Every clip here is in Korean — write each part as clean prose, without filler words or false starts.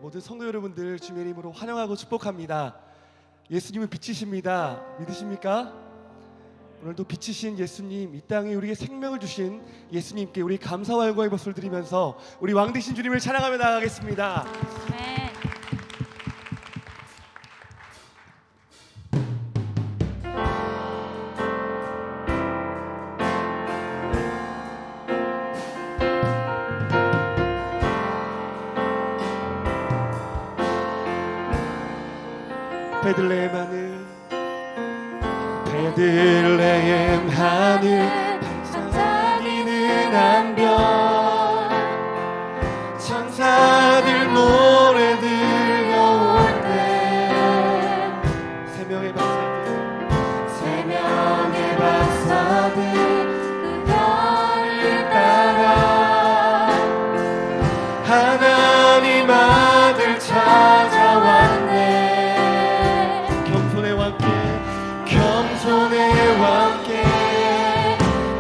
모든 성도 여러분들 주님의 이름으로 환영하고 축복합니다. 예수님은 빛이십니다. 믿으십니까? 오늘도 빛이신 예수님, 이 땅에 우리에게 생명을 주신 예수님께 우리 감사와 열과의 박수를 드리면서 우리 왕 되신 주님을 찬양하며 나아가겠습니다. 아멘. 베들레헴 하늘, 베들레헴 하늘, 반짝이는 안별, 천사들 노래 들려오네. 세 명의 박사들, 세 명의 박사들 그 별을 따라 하나님 아들 찾아왔네. 겸손의 왕께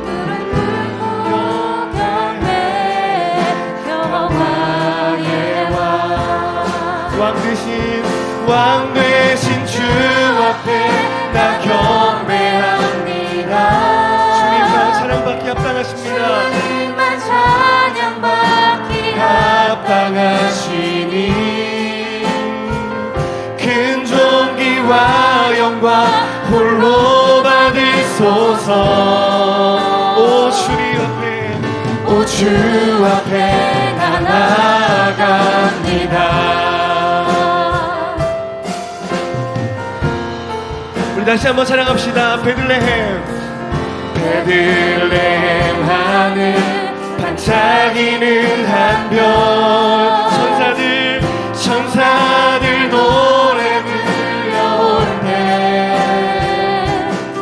무릎 꿇고 경배 평화의 왕 되신 주 앞에 나 경배합니다. 주님만 찬양받기 합당하십니다. 주님만 찬양받기 합당하시니 큰 존귀와 영광 홀로 받으소서. 오 주 앞에 나 나아갑니다. 우리 다시 한번 찬양합시다. 베들레헴 하늘, 반짝이는 한 별, 천사들 노래 들려오네.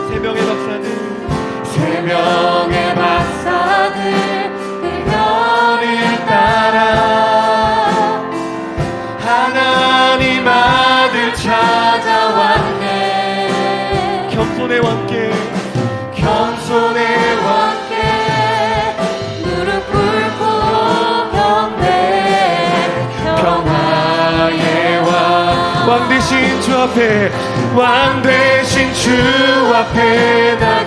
세 명의 박사들 그 별을 따라 하나님 아들 찾아왔네. 겸손의 왕께 무릎 꿇고 경배 평화의 왕 되신 주 앞에 나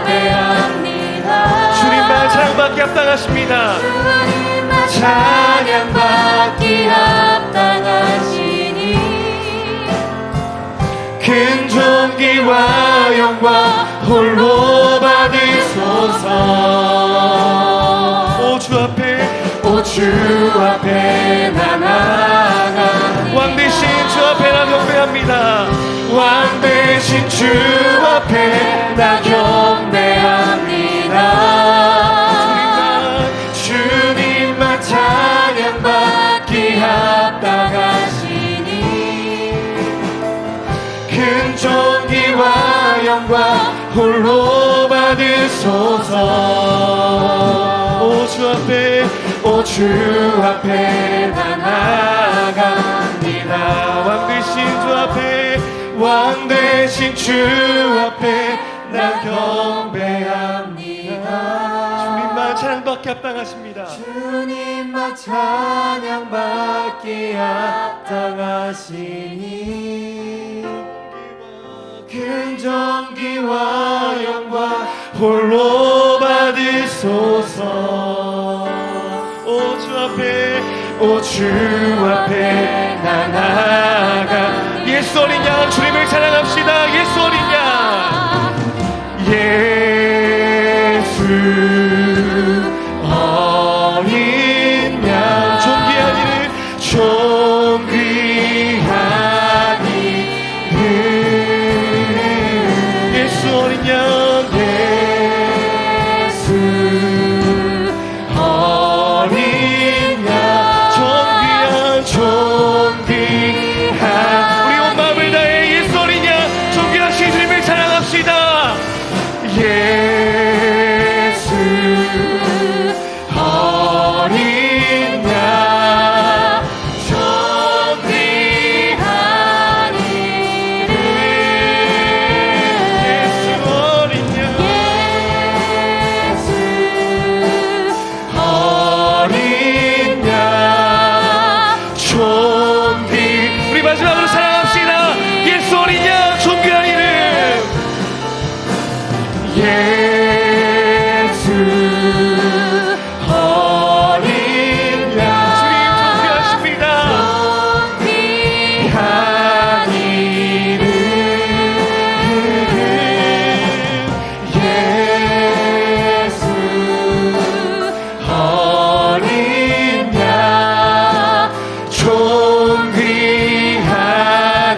경배합니다. 주님만 찬양받기 합당하십니다. 주님만 찬양받기 합당하시니 큰 존귀와 영광 홀로 받으소서. 오 주 앞에 나 나아가. 왕 되신 주 앞에 나 경배합니다. 왕 되신 주 앞에 나 경배합니다. 주님만 찬양받기 합당하시니 큰 존귀와 영광 홀로 받으소서. 오 주 앞에 나 나아갑니다. 왕 되신 주 앞에 나 경배합니다. 주님만 찬양받기 합당하십니다. 주님만 찬양받기 합당하시니 큰 존귀와 영광 홀로 받으소서. 오 주 앞에 나 나아가. 예수 어린 양 주님을 찬양합시다. 예수 어린 양, 예수 어린 양, 존귀한 이름, 예수 어린 양, 어린 양, 존귀한 마지막으로 사랑합시다. 예수 어린 양 존귀한 이름. 예수 어린 양 주님 존귀하십니다. 귀한 이름 예수 어린 양 존귀한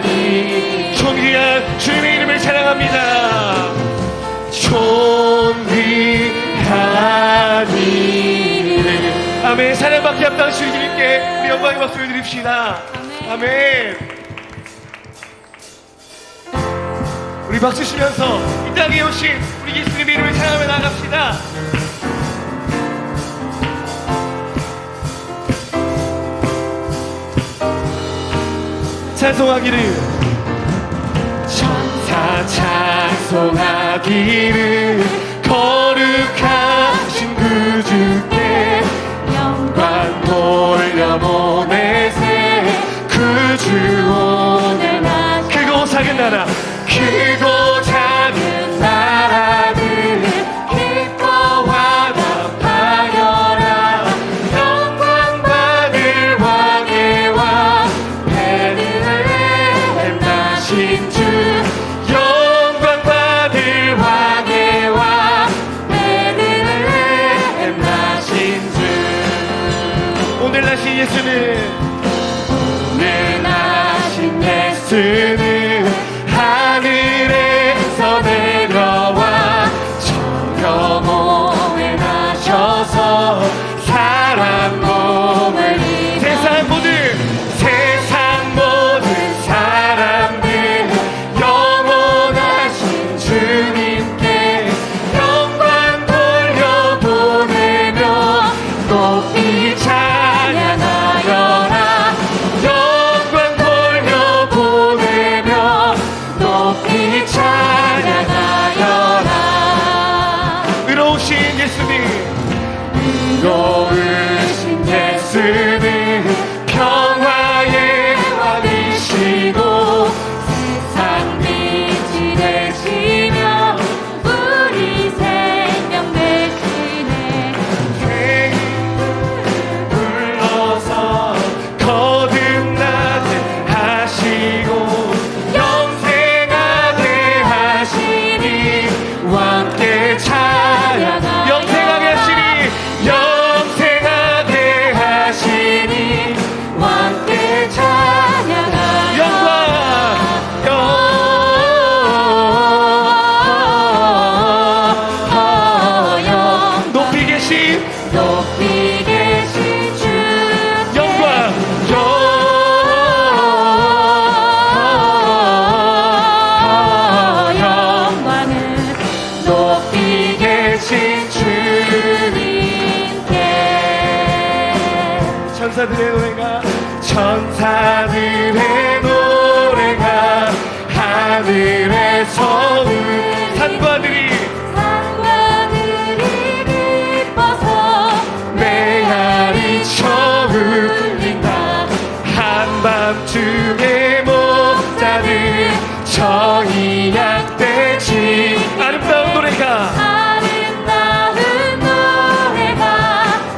이름 존귀한 주님의 이름을 찬양합니다. 존귀한 이름 아멘. 사랑받기 합당하신 주님께 우리 영광의 박수를 드립시다. 아멘. 우리 박수 치면서 이 땅에 오신 우리 예수님의 이름을 찬양하며 나갑시다. 찬송하기를 천사 찬송하기를 거룩하신 그 주께 영광 돌려보내세 그 주 오늘 날 크고 작은 나라 크고 작은 나라들 기뻐와 답하여라 영광 받을 왕의와 베들레헴 나신 주 영광 받을 왕의와 베들레헴 나신 주 오늘 나신 예수는 오늘 나신 예수는 하늘에서 내려와 저녁 몸에 나셔서 사람 몸을 입어 세상 모든 사람들 영원하신 주님께 영광 돌려보내며 높이 찬양하여라 영광 돌려보내며 높이 찬양하여라 의로우신 예수님 의로우신 예수는 평화의 왕이시고 세상 빛이 되시며 우리 생명 되시네 불러서 거듭나게 하시고 영생하게 하시니 왕께 찬양하여 영생하게 하시니 영생하게 하시니 왕께 찬양하여 영광 높이 계신 높이 계신 주 영광 영광은 높이 계신 주님께 천사들의 노래가 천사들의 노래가 하늘에서 산과들이 산과들이 기뻐서 메아리쳐 울린다 한밤중에 목자들 저희 약대지 아름다운 노래가 아름다운 노래가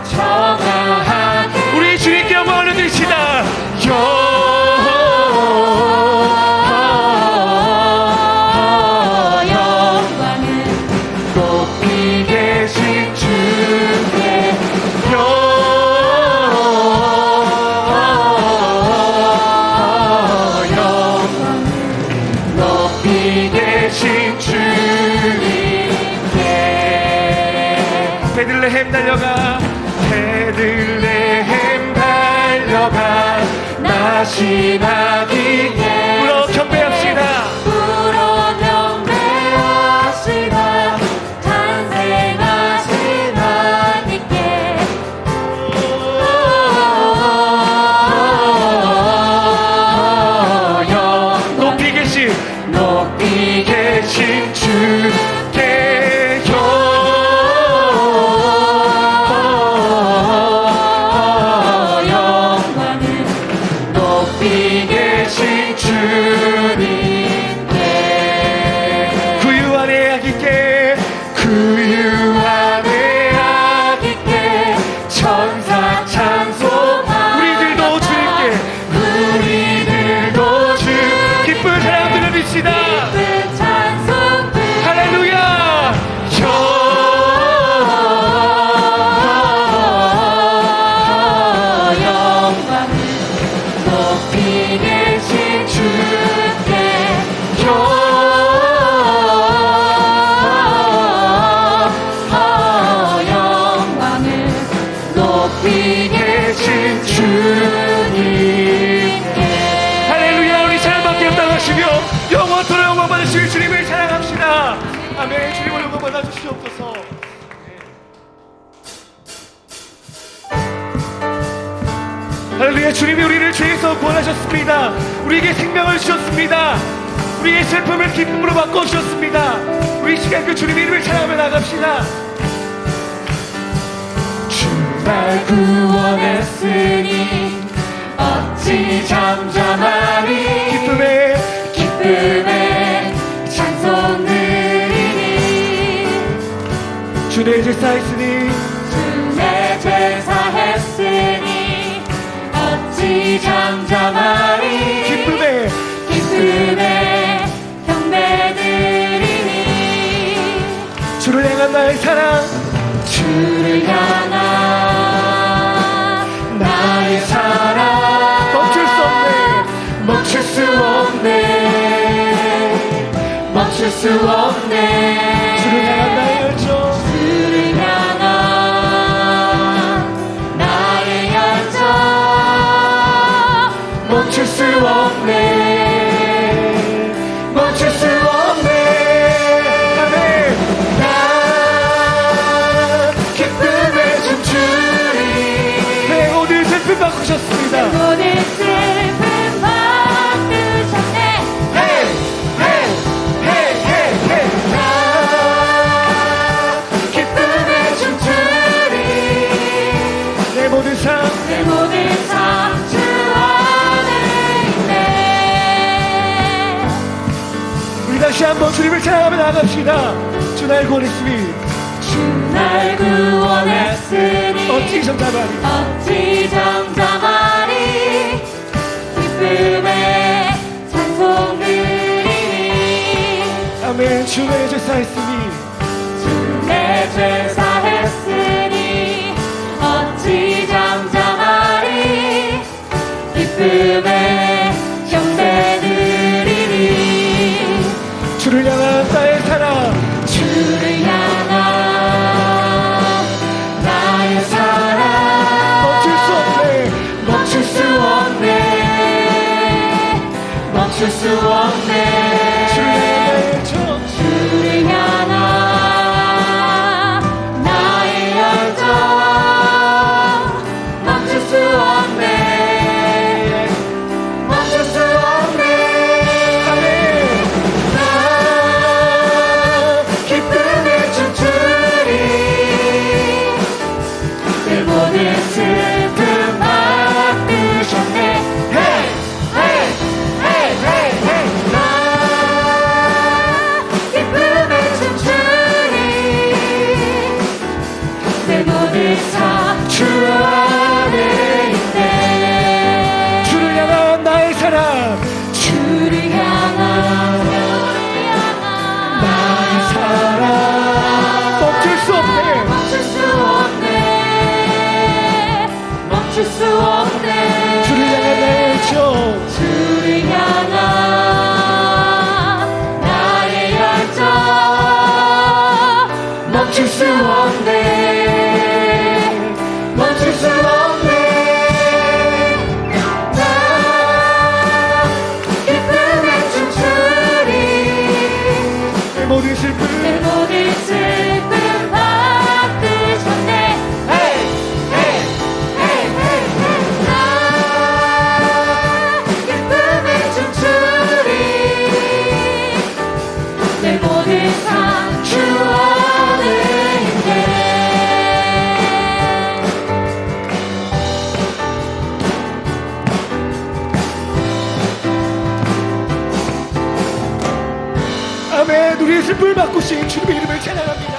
정화하게 우리 주님께 영광을 올려드립시다. 영광은 높이 계신 주께 영광은 높이 계신 주님께 베들레헴 달려가 베들레헴 달려가 나신 아기 불어 경배합시다. 불어 경배합시다 탄생하신 아기께 높이 계신 높이 계신 주께 영광은 높이 계신 주님께 구유 안에 아기께 구유 안에 아기께 천사 찬송 우리들도 주님께 우리들도 주 기쁜 사랑 들려드립시다. 기쁜 찬송 할렐루야. 영광을 높이 계신 주께 영광을 높이 계신 주님께 할렐루야. 우리 사랑받게 합당하시며 영원토록 영광 받으실 주님을 사랑합시다. 아멘. 주님을 영광 받아주시옵소서. 할렐루야. 주님이 우리를 죄에서 구원하셨습니다. 우리에게 생명을 주셨습니다. 우리의 슬픔을 기쁨으로 바꿔주셨습니다. 우리 이 시간 그 주님의 이름을 찬양하며 나갑시다. 날 구원했으니 어찌 잠잠하리 기쁨에 찬송 드리니 주의 제사 했으니 주내 제사했으니 어찌 잠잠하리 기쁨에 경배 드리니 주를 향한 나의 사랑 주를 향한 나의 사랑 멈출 수 없네. 멈출 수 없네 멈출 수 없네 주를 향한 나의 열정 주를 향한 나의 열정 멈출 수 없네 멈출 수 없네 아멘. 나 기쁨에 춤추리 내 모든 슬픔 바꾸셨습니다. 모든 슬픔 바꾸셨네 헤이 헤이 헤이 헤이 헤이 나 기쁨에 춤추리 내 모든 삶 내 모든 삶 주 안에 있네 우리 다시 한번 주님을 찬양하며 나갑시다. 주 날 구원했으니 주 날 구원했으니 어찌 잠잠하리 어찌 잠잠하리 기쁨에 찬송 드리니 아멘. 주의 제사 했으니 주내 제사했으니 어찌 잠잠하리 기쁨에 경배 드리니 주를 향한 나의 사랑 주를 향한 나의 사랑 멈출 수 없네. 멈출 수 없네 멈출 수 없네 주를 향한 나의 열정 주를 향한 나의 열정 멈출 수 없네 멈출 수 없네 아멘. 나 기쁨에 춤추리 내 모든 슬픔 바꾸셨네 헤이 헤이 헤이 헤이 헤이 나 기쁨에 춤추리 내 모든 삶 주 안에 있네 주를 향한 나의 사랑 주를 향한 나의 사랑 멈출 수 없네. 멈출 수 없네 멈출 수 없네 주를 향한 나의 열정 주를 향한 나의 열정 멈출 수 없네 멈출 수 없네 나 기쁨에 춤추리 내 모든 슬픔 내 모든 슬픔 바꾸셨네 헤이 헤이 헤이 헤이 헤이 나 기쁨에 춤추리 내 모든 삶 주 안에 있네 슬픔을 바꾸신 주님의 이름을 찬양합니다.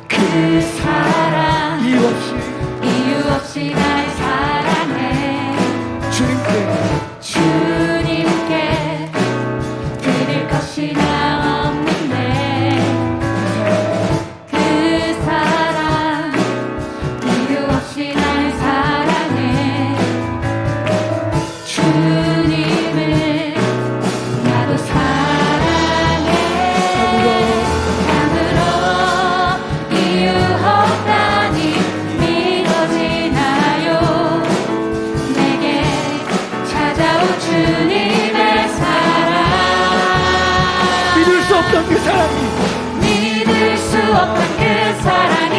그 사랑 이유 없이 이유 없이 날 사랑해 주님께 드릴 것이 나 없는데 그 사랑 이유 없이 날 사랑해 주님을 나도 사랑해 참으로 이유 없다니 믿어지나요 내게 찾아온 주님의 사랑 믿을 수 없던 그 사랑이 믿을 수 없던 그 사랑이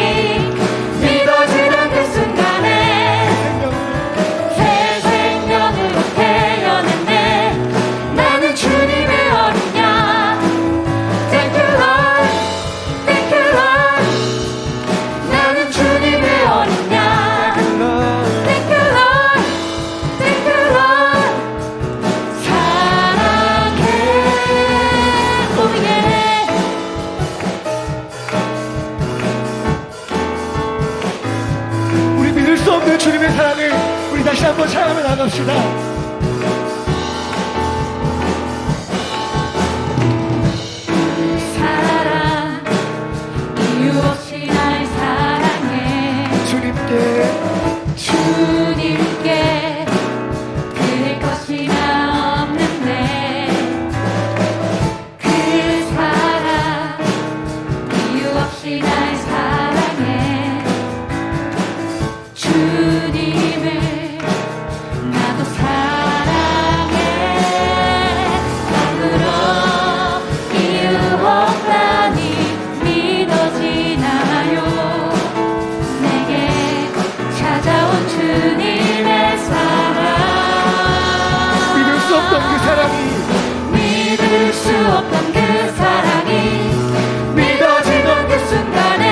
믿어지던 그 순간에 새 생명으로 태어났네 나는 주님의 어린 양 Thank you Lord Thank you Lord 나는 주님의 어린 양 Thank you Lord Thank you Lord 사랑해 Oh yeah 우리 믿을 수 없는 주님의 사랑을 우리 다시 한번 찬양하며 나갑시다. 사랑 이유 없이 날 사랑해 주님께 드릴 것이 나 없는데 그 사랑 이유 없이 날 사랑해 주님을 나도 사랑해 아무런 이유 없다니 믿어지나요 내게 찾아온 주님의 사랑 믿을 수 없던 그 사랑이 믿을 수 없던 그 사랑이 믿어지던 그 순간에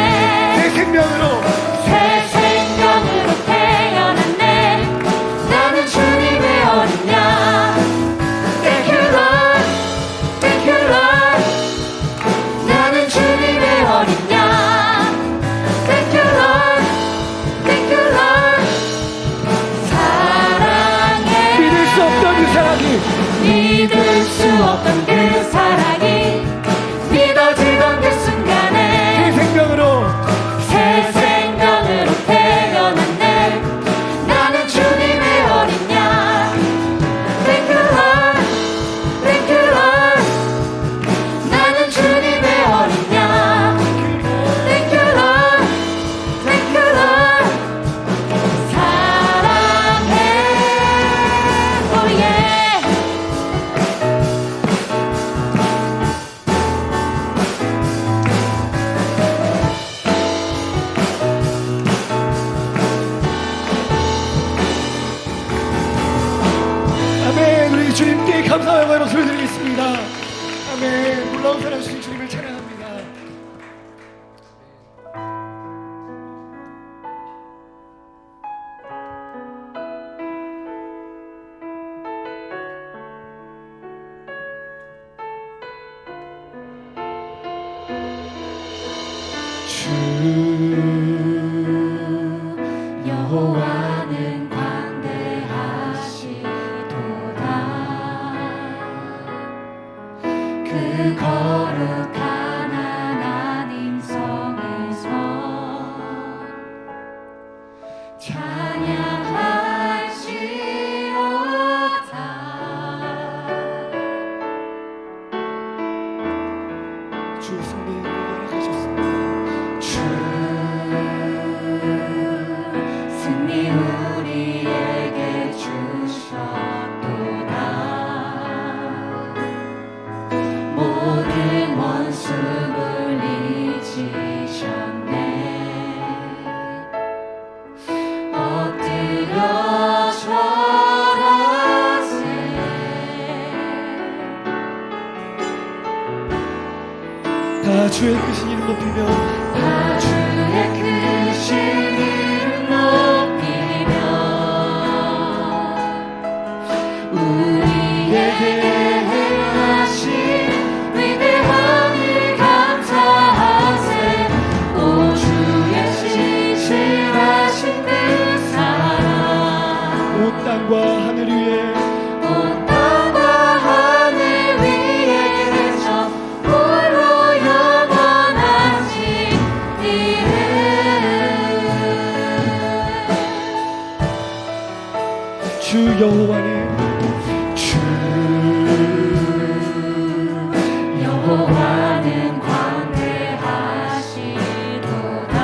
내 생명으로 새 생명으로 태어났네 나는 주님의 어린 양 Thank you Lord Thank you Lord 나는 주님의 어린 양 Thank you Lord Thank you Lord 사랑해 믿을 수 없던 그 사랑이 믿을 수 없던 그 사랑이 믿어지던 그 순간에 내 생명으로 새 생명으로 태어났네 나는 주님의 어린 양 Thank you Lord Thank you Lord 나는 주님의 어린 양 Thank you Lord Thank you Lord 사랑해 Oh yeah 아멘. 우리 주님께 감사와 영광의 박수를 드리겠습니다. 아멘. 놀라운 사랑하신 주님을 찬양합니다. 주 여호와는 광대하시도다 그 거룩한 다 주의 크신 이름 높이며 다 주의 크신 이름 높이며 우리에게 행하신 위대한 일 감사하세. 오 주의 신실하신 그 사랑 온 땅과 하늘 위에 온 땅과 하늘 위에 계셔 홀로 영원하신 이름. 주 여호와는 여호와는 광대하시도다.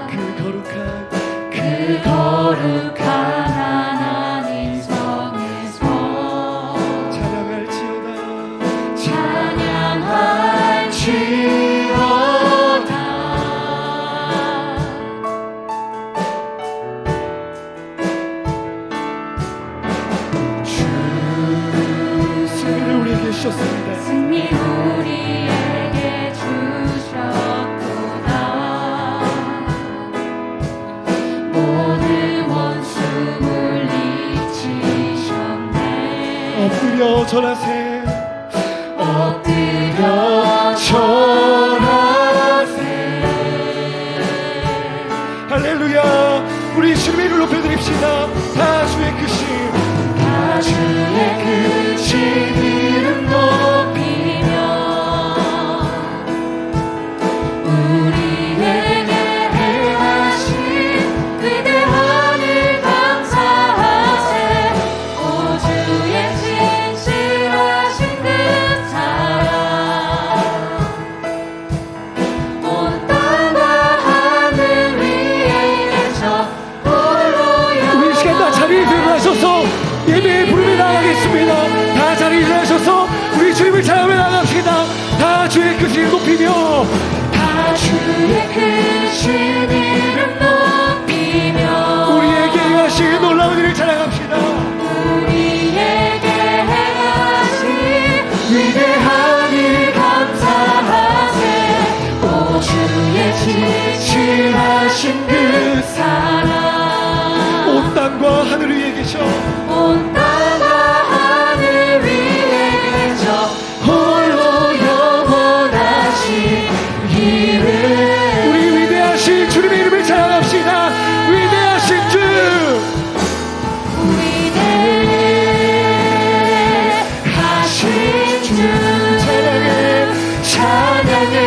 그 거룩한 그 거룩한 하나님 성에서 찬양할지어다. 찬양할지어다. 주 승리를 우리에게 주셨습니다. 승리 우리에게 주셨도다. 모든 원수 물리치셨네. 엎드려 절하세. 엎드려 절하세. 할렐루야. 우리 주님의 이름을 높여드립시다. 다 주의 크신 다 주의 크신 이름 높이며 우리에게 행하신 위대한 일 감사하세. 오 주의 신실하신 그 사랑 온 땅과 하늘 위에 계셔 홀로 우리 이 시간 다 자리에 일어나셔서 예배의 부름에 나가겠습니다. 다 자리에 일어나셔서 우리 주님을 찬양하며 나갑시다. 다 주의 크신 이름 높이며 다 주의 크신 이름 높이며 우리에게 행하신 놀라운 일을 찬양합시다. 우리에게 행하신 위대한 일 감사하세. 오 주의 신실하신 그 사랑 온 땅과 하늘 위에 계셔 온 땅과 하늘 위에 계셔 홀로 영원하신 이름. 우리 위대하신 주님의 이름을 찬양합시다. 위대하신 주 위대하신 주 찬양의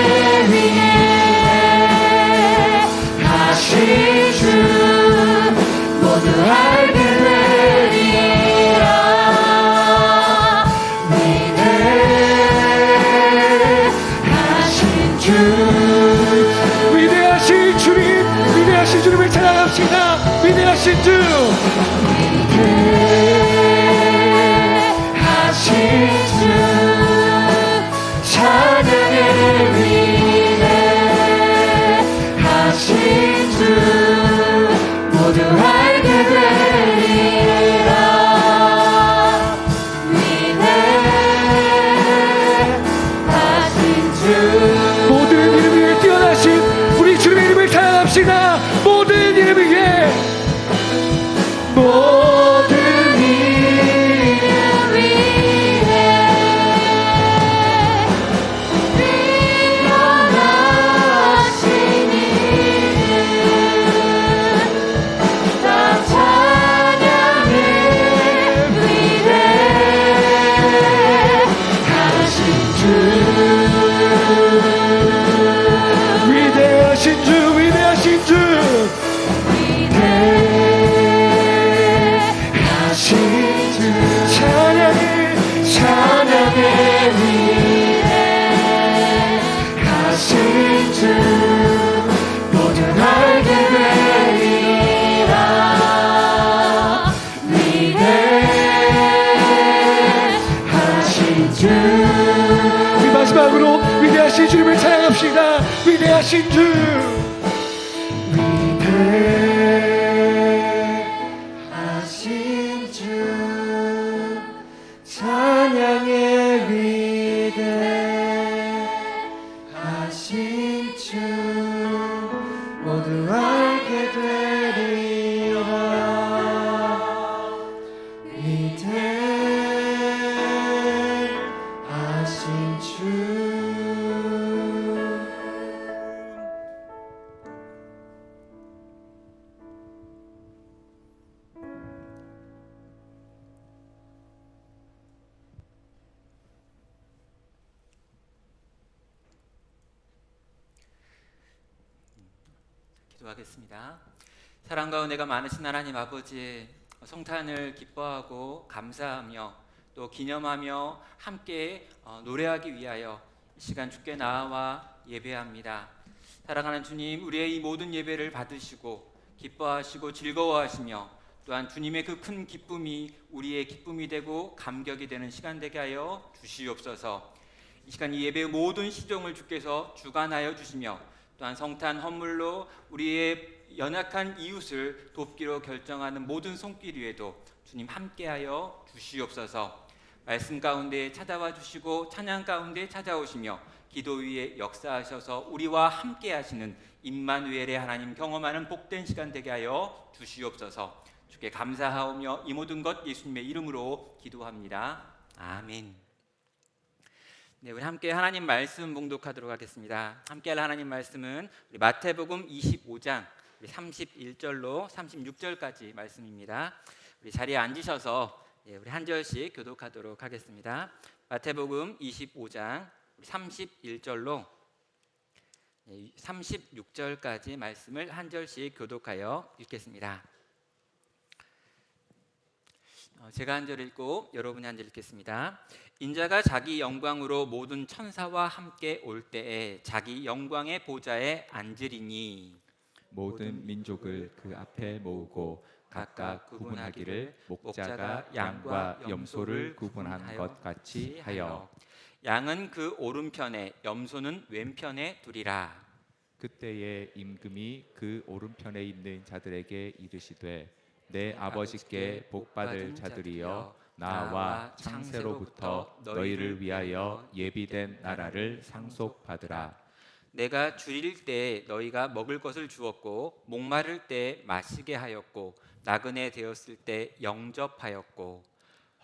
위대하신 주 모두 알게 되리라. 위대하신 주 위대하신 주님 위대하신 주님을 찬양합시다. 위대하신 주 위대하신 주 찬양의 위대하신 주 모두 알게 되리라. 위대하신 주 모든 이름 위에 뛰어나신 우리 주님의 이름을 찬양합시다. 모든 이름 위에 모든 이름 위에 뛰어나신 이름 다 찬양의 위대하신 주 위대하신 주 위대하신 주 위대하신 주 찬양의 위대하신 주 모두 알게 되리라. 위대하신 주 우리 마지막으로 위대하신 주님을 찬양합시다. 위대하신 주 위대하신 주 찬양의 위대 기도하겠습니다. 사랑과 은혜가 많으신 하나님 아버지, 성탄을 기뻐하고 감사하며 또 기념하며 함께 노래하기 위하여 이 시간 주께 나와 예배합니다. 사랑하는 주님, 우리의 이 모든 예배를 받으시고 기뻐하시고 즐거워하시며 또한 주님의 그 큰 기쁨이 우리의 기쁨이 되고 감격이 되는 시간 되게 하여 주시옵소서. 이 시간 이 예배의 모든 시종을 주께서 주관하여 주시며 또한 성탄 헌물로 우리의 연약한 이웃을 돕기로 결정하는 모든 손길 위에도 주님 함께하여 주시옵소서. 말씀 가운데 찾아와 주시고 찬양 가운데 찾아오시며 기도 위에 역사하셔서 우리와 함께하시는 임마누엘의 하나님 경험하는 복된 시간 되게 하여 주시옵소서. 주께 감사하오며 이 모든 것 예수님의 이름으로 기도합니다. 아멘. 네, 우리 함께 하나님 말씀 봉독하도록 하겠습니다. 함께할 하나님 말씀은 우리 마태복음 25장 31절로 36절까지 말씀입니다. 우리 자리에 앉으셔서 우리 한 절씩 교독하도록 하겠습니다. 마태복음 25장 31절로 36절까지 말씀을 한 절씩 교독하여 읽겠습니다. 제가 한 절 읽고 여러분이 한 절 읽겠습니다. 인자가 자기 영광으로 모든 천사와 함께 올 때에 자기 영광의 보좌에 앉으리니 모든 민족을 그 앞에 모으고 각각 구분하기를 목자가 양과 염소를 구분한 것 같이 하여 양은 그 오른편에 염소는 왼편에 두리라. 그때에 임금이 그 오른편에 있는 자들에게 이르시되 내 아버지께 복받을 자들이여 나와 창세로부터 너희를 위하여 예비된 나라를 상속받으라. 내가 줄일 때 너희가 먹을 것을 주었고 목마를 때 마시게 하였고 나그네 되었을 때 영접하였고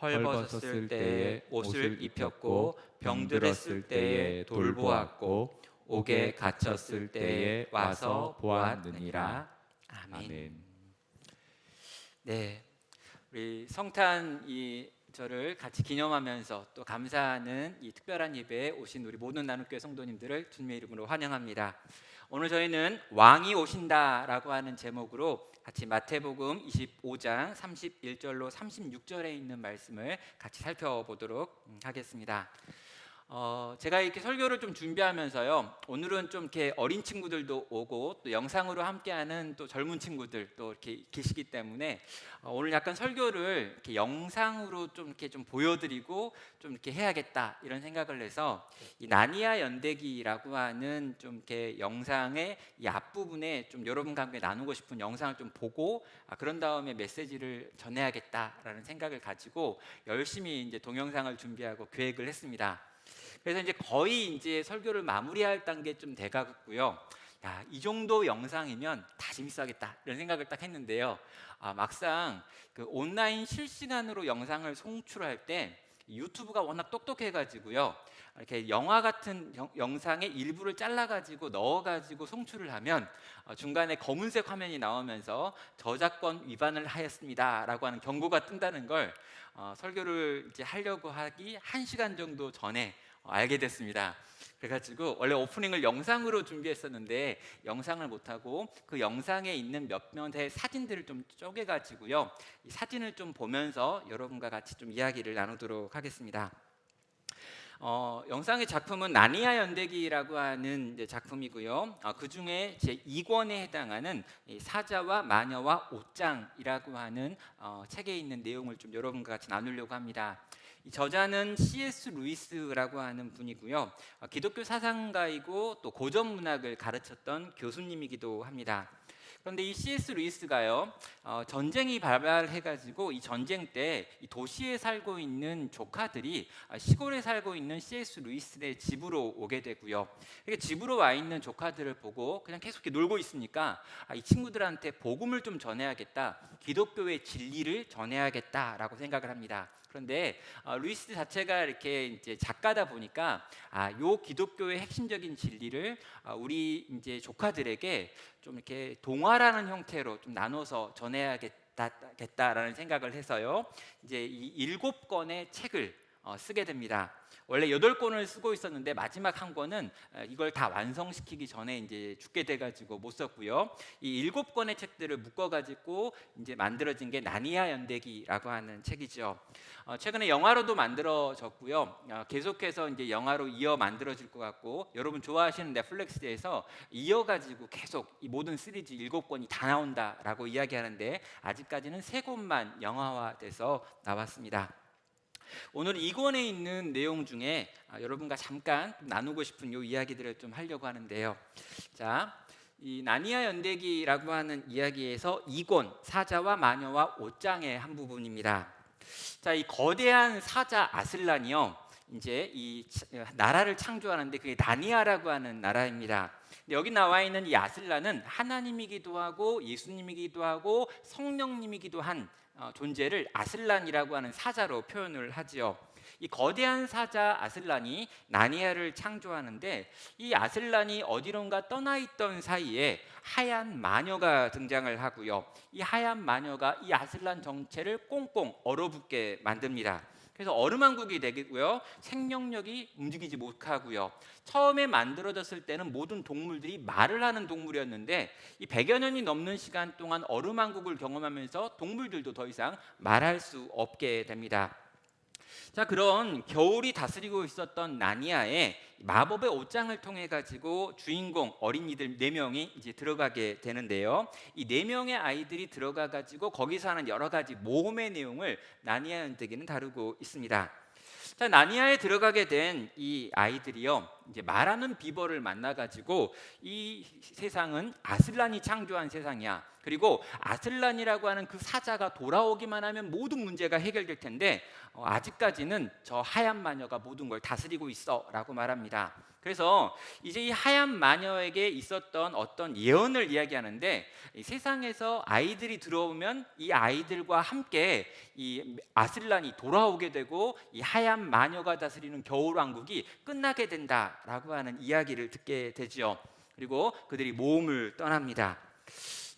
헐벗었을 때에 옷을 입혔고 병들었을 때에 돌보았고 옥에 갇혔을 때에 와서 보았느니라. 아멘. 네, 우리 성탄 이 절을 같이 기념하면서 또 감사하는 이 특별한 예배에 오신 우리 모든 나눔교회 성도님들을 주님의 이름으로 환영합니다. 오늘 저희는 왕이 오신다라고 하는 제목으로 같이 마태복음 25장 31절로 36절에 있는 말씀을 같이 살펴보도록 하겠습니다. 제가 이렇게 설교를 좀 준비하면서요, 오늘은 좀 이렇게 어린 친구들도 오고 또 영상으로 함께하는 또 젊은 친구들 또 이렇게 계시기 때문에 오늘 약간 설교를 이렇게 영상으로 좀 이렇게 좀 보여드리고 좀 이렇게 해야겠다 이런 생각을 해서 이 나니아 연대기라고 하는 좀 이렇게 영상의 이 앞부분에 좀 여러분과 함께 나누고 싶은 영상을 좀 보고 그런 다음에 메시지를 전해야겠다라는 생각을 가지고 열심히 이제 동영상을 준비하고 계획을 했습니다. 그래서 이제 거의 이제 설교를 마무리할 단계 좀 돼가고요. 야, 이 정도 영상이면 다 재밌어하겠다 이런 생각을 딱 했는데요. 막상 그 온라인 실시간으로 영상을 송출할 때 유튜브가 워낙 똑똑해가지고요. 이렇게 영화 같은 영상의 일부를 잘라가지고 넣어가지고 송출을 하면 중간에 검은색 화면이 나오면서 저작권 위반을 하였습니다라고 하는 경고가 뜬다는 걸 설교를 이제 하려고 하기 1시간 정도 전에 알게 됐습니다. 그래가지고 원래 오프닝을 영상으로 준비했었는데 영상을 못하고 그 영상에 있는 몇몇의 사진들을 좀 쪼개가지고요, 이 사진을 좀 보면서 여러분과 같이 좀 이야기를 나누도록 하겠습니다. 영상의 작품은 나니아 연대기라고 하는 이제 작품이고요. 그 중에 제 2권에 해당하는 사자와 마녀와 옷장이라고 하는 책에 있는 내용을 좀 여러분과 같이 나누려고 합니다. 이 저자는 C.S. 루이스라고 하는 분이고요. 기독교 사상가이고 또 고전 문학을 가르쳤던 교수님이기도 합니다. 그런데 이 C.S. 루이스가요, 전쟁이 발발해가지고 이 전쟁 때 이 도시에 살고 있는 조카들이 시골에 살고 있는 C.S. 루이스의 집으로 오게 되고요. 이렇게 집으로 와 있는 조카들을 보고 그냥 계속 이렇게 놀고 있으니까 이 친구들한테 복음을 좀 전해야겠다, 기독교의 진리를 전해야겠다라고 생각을 합니다. 그런데 루이스 자체가 이렇게 이제 작가다 보니까 요 기독교의 핵심적인 진리를 우리 이제 조카들에게 좀 이렇게 동화라는 형태로 좀 나눠서 전해야겠다라는 생각을 해서요. 이제 이 7권의 책을 쓰게 됩니다. 원래 8권을 쓰고 있었는데 마지막 한 권은 이걸 다 완성시키기 전에 이제 죽게 돼가지고 못 썼고요. 이 7권의 책들을 묶어가지고 이제 만들어진 게 나니아 연대기라고 하는 책이죠. 최근에 영화로도 만들어졌고요. 계속해서 이제 영화로 이어 만들어질 것 같고, 여러분 좋아하시는 넷플릭스에서 이어가지고 계속 이 모든 시리즈 7권이 다 나온다라고 이야기하는데 아직까지는 3권만 영화화돼서 나왔습니다. 오늘 이 권에 있는 내용 중에 여러분과 잠깐 나누고 싶은 요 이야기들을 좀 하려고 하는데요. 자, 이 나니아 연대기라고 하는 이야기에서 2권 사자와 마녀와 옷장의 한 부분입니다. 자, 이 거대한 사자 아슬란이요, 이제 이 나라를 창조하는데 그게 나니아라고 하는 나라입니다. 근데 여기 나와 있는 이 아슬란은 하나님이기도 하고 예수님이기도 하고 성령님이기도 한 존재를 아슬란이라고 하는 사자로 표현을 하지요. 이 거대한 사자 아슬란이 나니아를 창조하는데, 이 아슬란이 어디론가 떠나 있던 사이에 하얀 마녀가 등장을 하고요. 이 하얀 마녀가 이 아슬란 정체를 꽁꽁 얼어붙게 만듭니다. 그래서 얼음왕국이 되고요, 생명력이 움직이지 못하고요. 처음에 만들어졌을 때는 모든 동물들이 말을 하는 동물이었는데 이 100여 년이 넘는 시간 동안 얼음왕국을 경험하면서 동물들도 더 이상 말할 수 없게 됩니다. 자, 그런 겨울이 다스리고 있었던 나니아에 마법의 옷장을 통해 가지고 주인공 어린이들 4명이 이제 들어가게 되는데요. 이 4명의 아이들이 들어가 가지고 거기서 하는 여러 가지 모험의 내용을 나니아 연대기는 다루고 있습니다. 자, 나니아에 들어가게 된 이 아이들이요, 이제 말하는 비버를 만나 가지고 이 세상은 아슬란이 창조한 세상이야. 그리고 아슬란이라고 하는 그 사자가 돌아오기만 하면 모든 문제가 해결될 텐데 아직까지는 저 하얀 마녀가 모든 걸 다스리고 있어라고 말합니다. 그래서 이제 이 하얀 마녀에게 있었던 어떤 예언을 이야기하는데, 이 세상에서 아이들이 들어오면 이 아이들과 함께 이 아슬란이 돌아오게 되고 이 하얀 마녀가 다스리는 겨울왕국이 끝나게 된다라고 하는 이야기를 듣게 되지요. 그리고 그들이 모험을 떠납니다.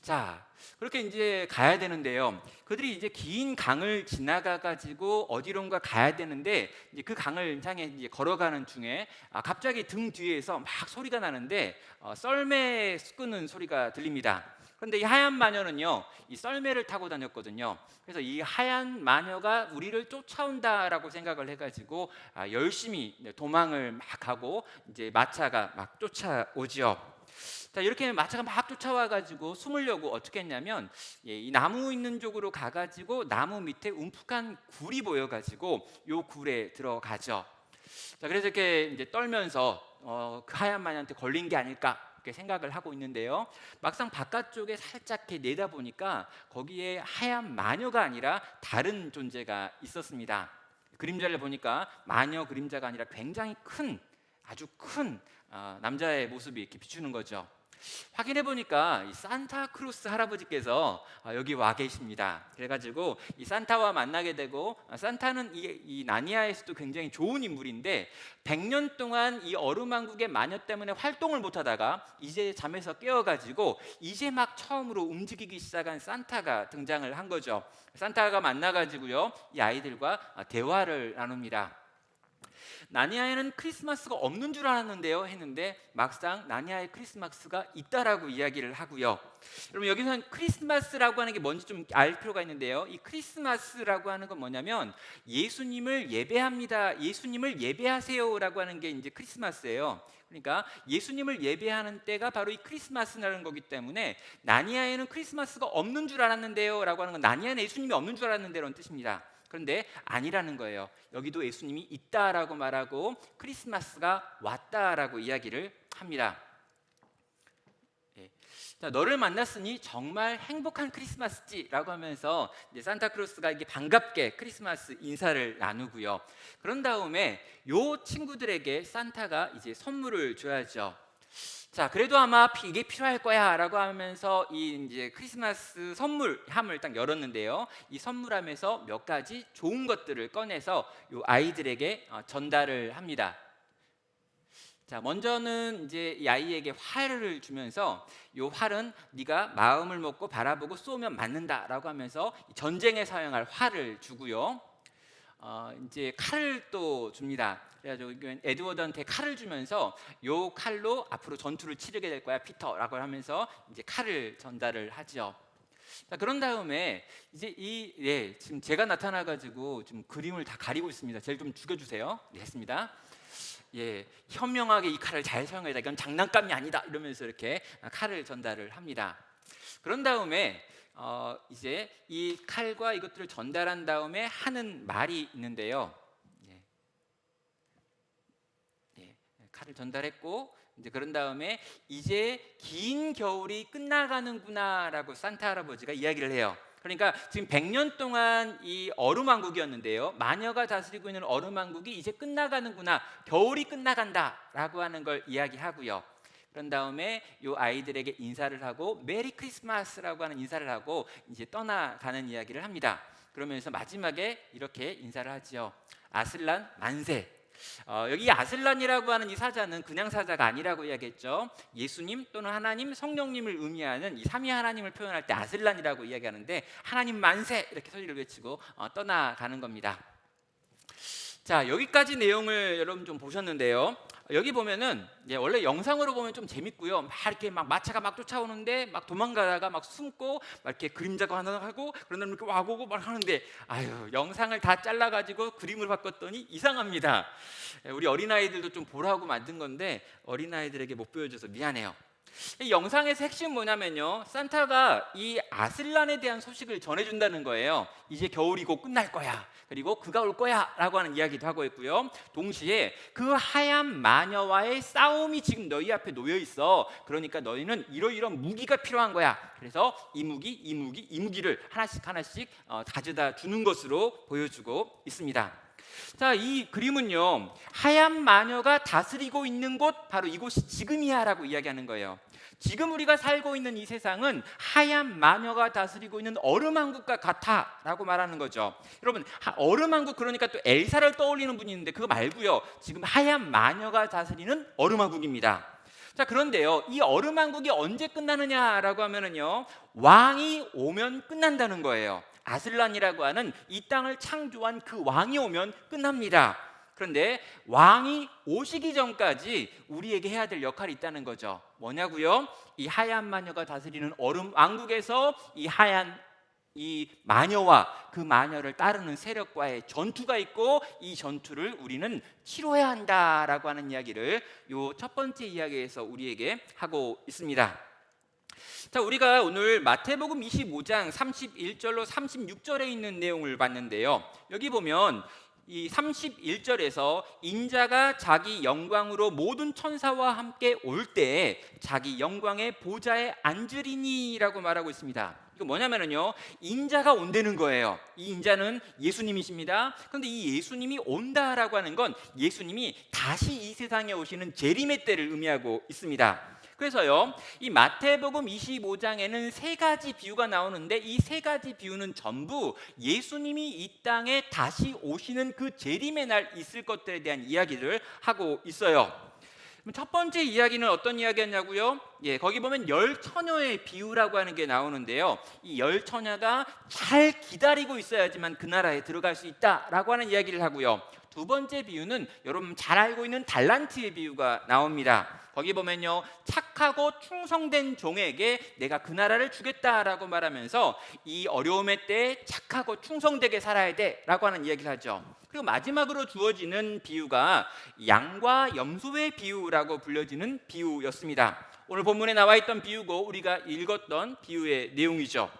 자, 그렇게 이제 가야 되는데요. 그들이 이제 긴 강을 지나가 가지고 어디론가 가야 되는데, 이제 그 강을 향해 이제 걸어가는 중에 갑자기 등 뒤에서 막 소리가 나는데 썰매 끄는 소리가 들립니다. 그런데 이 하얀 마녀는요, 이 썰매를 타고 다녔거든요. 그래서 이 하얀 마녀가 우리를 쫓아온다라고 생각을 해가지고 열심히 도망을 막 하고 이제 마차가 막 쫓아오지요. 자, 이렇게 마차가 막 쫓아와가지고 숨으려고 어떻게 했냐면, 이 나무 있는 쪽으로 가가지고 나무 밑에 움푹한 굴이 보여가지고 요 굴에 들어가죠. 자, 그래서 이렇게 이제 떨면서 그 하얀 마녀한테 걸린 게 아닐까 이렇게 생각을 하고 있는데요. 막상 바깥쪽에 살짝 이렇게 내다보니까 거기에 하얀 마녀가 아니라 다른 존재가 있었습니다. 그림자를 보니까 마녀 그림자가 아니라 굉장히 큰, 아주 큰 남자의 모습이 이렇게 비추는 거죠. 확인해 보니까 이 산타크로스 할아버지께서 여기 와 계십니다. 그래가지고 이 산타와 만나게 되고, 산타는 이 나니아에서도 굉장히 좋은 인물인데 100년 동안 이 얼음왕국의 마녀 때문에 활동을 못하다가 이제 잠에서 깨어가지고 이제 막 처음으로 움직이기 시작한 산타가 등장을 한 거죠. 산타가 만나가지고요, 이 아이들과 대화를 나눕니다. 나니아에는 크리스마스가 없는 줄 알았는데요 했는데 막상 나니아에 크리스마스가 있다라고 이야기를 하고요. 여러분, 여기서는 크리스마스라고 하는 게 뭔지 좀 알 필요가 있는데요, 이 크리스마스라고 하는 건 뭐냐면 예수님을 예배합니다, 예수님을 예배하세요라고 하는 게 이제 크리스마스예요. 그러니까 예수님을 예배하는 때가 바로 이 크리스마스라는 거기 때문에 나니아에는 크리스마스가 없는 줄 알았는데요 라고 하는 건 나니아에는 예수님이 없는 줄 알았는데라는 뜻입니다. 그런데 아니라는 거예요. 여기도 예수님이 있다라고 말하고 크리스마스가 왔다라고 이야기를 합니다. 자, 너를 만났으니 정말 행복한 크리스마스지라고 하면서 이제 산타크로스가 이게 반갑게 크리스마스 인사를 나누고요. 그런 다음에 요 친구들에게 산타가 이제 선물을 줘야죠. 자, 그래도 아마 이게 필요할 거야라고 하면서 이 이제 크리스마스 선물함을 딱 열었는데요. 이 선물함에서 몇 가지 좋은 것들을 꺼내서 요 아이들에게 전달을 합니다. 자, 먼저는 이제 이 아이에게 활을 주면서 요 활은 네가 마음을 먹고 바라보고 쏘면 맞는다라고 하면서 전쟁에 사용할 활을 주고요. 이제 칼을 또 줍니다. 그래가지고 에드워드한테 칼을 주면서 요 칼로 앞으로 전투를 치르게 될 거야 피터라고 하면서 이제 칼을 전달을 하죠. 자, 그런 다음에 이제 지금 제가 나타나가지고 지금 그림을 다 가리고 있습니다. 쟤를 좀 죽여주세요. 네, 했습니다. 현명하게 이 칼을 잘 사용해야 돼. 이건 장난감이 아니다. 이러면서 이렇게 칼을 전달을 합니다. 그런 다음에 이제 이 칼과 이것들을 전달한 다음에 하는 말이 있는데요. 칼을 전달했고 이제 그런 다음에 이제 긴 겨울이 끝나가는구나라고 산타 할아버지가 이야기를 해요. 그러니까 지금 100년 동안 이 얼음 왕국이었는데요. 마녀가 다스리고 있는 얼음 왕국이 이제 끝나가는구나, 겨울이 끝나간다라고 하는 걸 이야기하고요. 그런 다음에 요 아이들에게 인사를 하고 메리 크리스마스라고 하는 인사를 하고 이제 떠나가는 이야기를 합니다. 그러면서 마지막에 이렇게 인사를 하지요. 아슬란 만세. 여기 아슬란이라고 하는 이 사자는 그냥 사자가 아니라고 이야기했죠. 예수님 또는 하나님, 성령님을 의미하는 이 삼위 하나님을 표현할 때 아슬란이라고 이야기하는데 하나님 만세 이렇게 소리를 외치고 떠나가는 겁니다. 자, 여기까지 내용을 여러분 좀 보셨는데요. 여기 보면은 원래 영상으로 보면 좀 재밌고요. 막 이렇게 막 마차가 막 쫓아오는데 막 도망가다가 막 숨고 막 이렇게 그림자가 하나 하고 그런 다음에 이렇게 와보고 막 하는데 영상을 다 잘라가지고 그림을 바꿨더니 이상합니다. 우리 어린아이들도 좀 보라고 만든 건데 어린아이들에게 못 보여줘서 미안해요. 이 영상에서 핵심 뭐냐면요, 산타가 이 아슬란에 대한 소식을 전해준다는 거예요. 이제 겨울이 곧 끝날 거야, 그리고 그가 올 거야 라고 하는 이야기도 하고 있고요. 동시에 그 하얀 마녀와의 싸움이 지금 너희 앞에 놓여 있어. 그러니까 너희는 이러이러한 무기가 필요한 거야. 그래서 이 무기를 하나씩 가져다 주는 것으로 보여주고 있습니다. 자, 이 그림은요, 하얀 마녀가 다스리고 있는 곳, 바로 이곳이 지금이야 라고 이야기하는 거예요. 지금 우리가 살고 있는 이 세상은 하얀 마녀가 다스리고 있는 얼음왕국과 같아 라고 말하는 거죠. 여러분, 얼음왕국, 그러니까 또 엘사를 떠올리는 분이 있는데 그거 말고요, 지금 하얀 마녀가 다스리는 얼음왕국입니다. 자, 그런데요, 이 얼음왕국이 언제 끝나느냐라고 하면은요, 왕이 오면 끝난다는 거예요. 아슬란이라고 하는 이 땅을 창조한 그 왕이 오면 끝납니다. 그런데 왕이 오시기 전까지 우리에게 해야 될 역할이 있다는 거죠. 뭐냐고요? 이 하얀 마녀가 다스리는 얼음 왕국에서 이 마녀와 그 마녀를 따르는 세력과의 전투가 있고, 이 전투를 우리는 치러야 한다라고 하는 이야기를 요 첫 번째 이야기에서 우리에게 하고 있습니다. 자, 우리가 오늘 마태복음 25장 31절로 36절에 있는 내용을 봤는데요. 여기 보면 이 31절에서 인자가 자기 영광으로 모든 천사와 함께 올 때 자기 영광의 보좌에 앉으리니라고 말하고 있습니다. 이거 뭐냐면요, 인자가 온다는 거예요. 이 인자는 예수님이십니다. 그런데 이 예수님이 온다라고 하는 건 예수님이 다시 이 세상에 오시는 재림의 때를 의미하고 있습니다. 그래서요, 이 마태복음 25장에는 세 가지 비유가 나오는데 이 세 가지 비유는 전부 예수님이 이 땅에 다시 오시는 그 재림의 날 있을 것들에 대한 이야기를 하고 있어요. 첫 번째 이야기는 어떤 이야기였냐고요? 거기 보면 열 처녀의 비유라고 하는 게 나오는데요. 이 열 처녀가 잘 기다리고 있어야지만 그 나라에 들어갈 수 있다라고 하는 이야기를 하고요. 두 번째 비유는 여러분 잘 알고 있는 달란트의 비유가 나옵니다. 거기 보면요, 착하고 충성된 종에게 내가 그 나라를 주겠다라고 말하면서 이 어려움의 때에 착하고 충성되게 살아야 돼라고 하는 이야기를 하죠. 그리고 마지막으로 주어지는 비유가 양과 염소의 비유라고 불려지는 비유였습니다. 오늘 본문에 나와 있던 비유고 우리가 읽었던 비유의 내용이죠.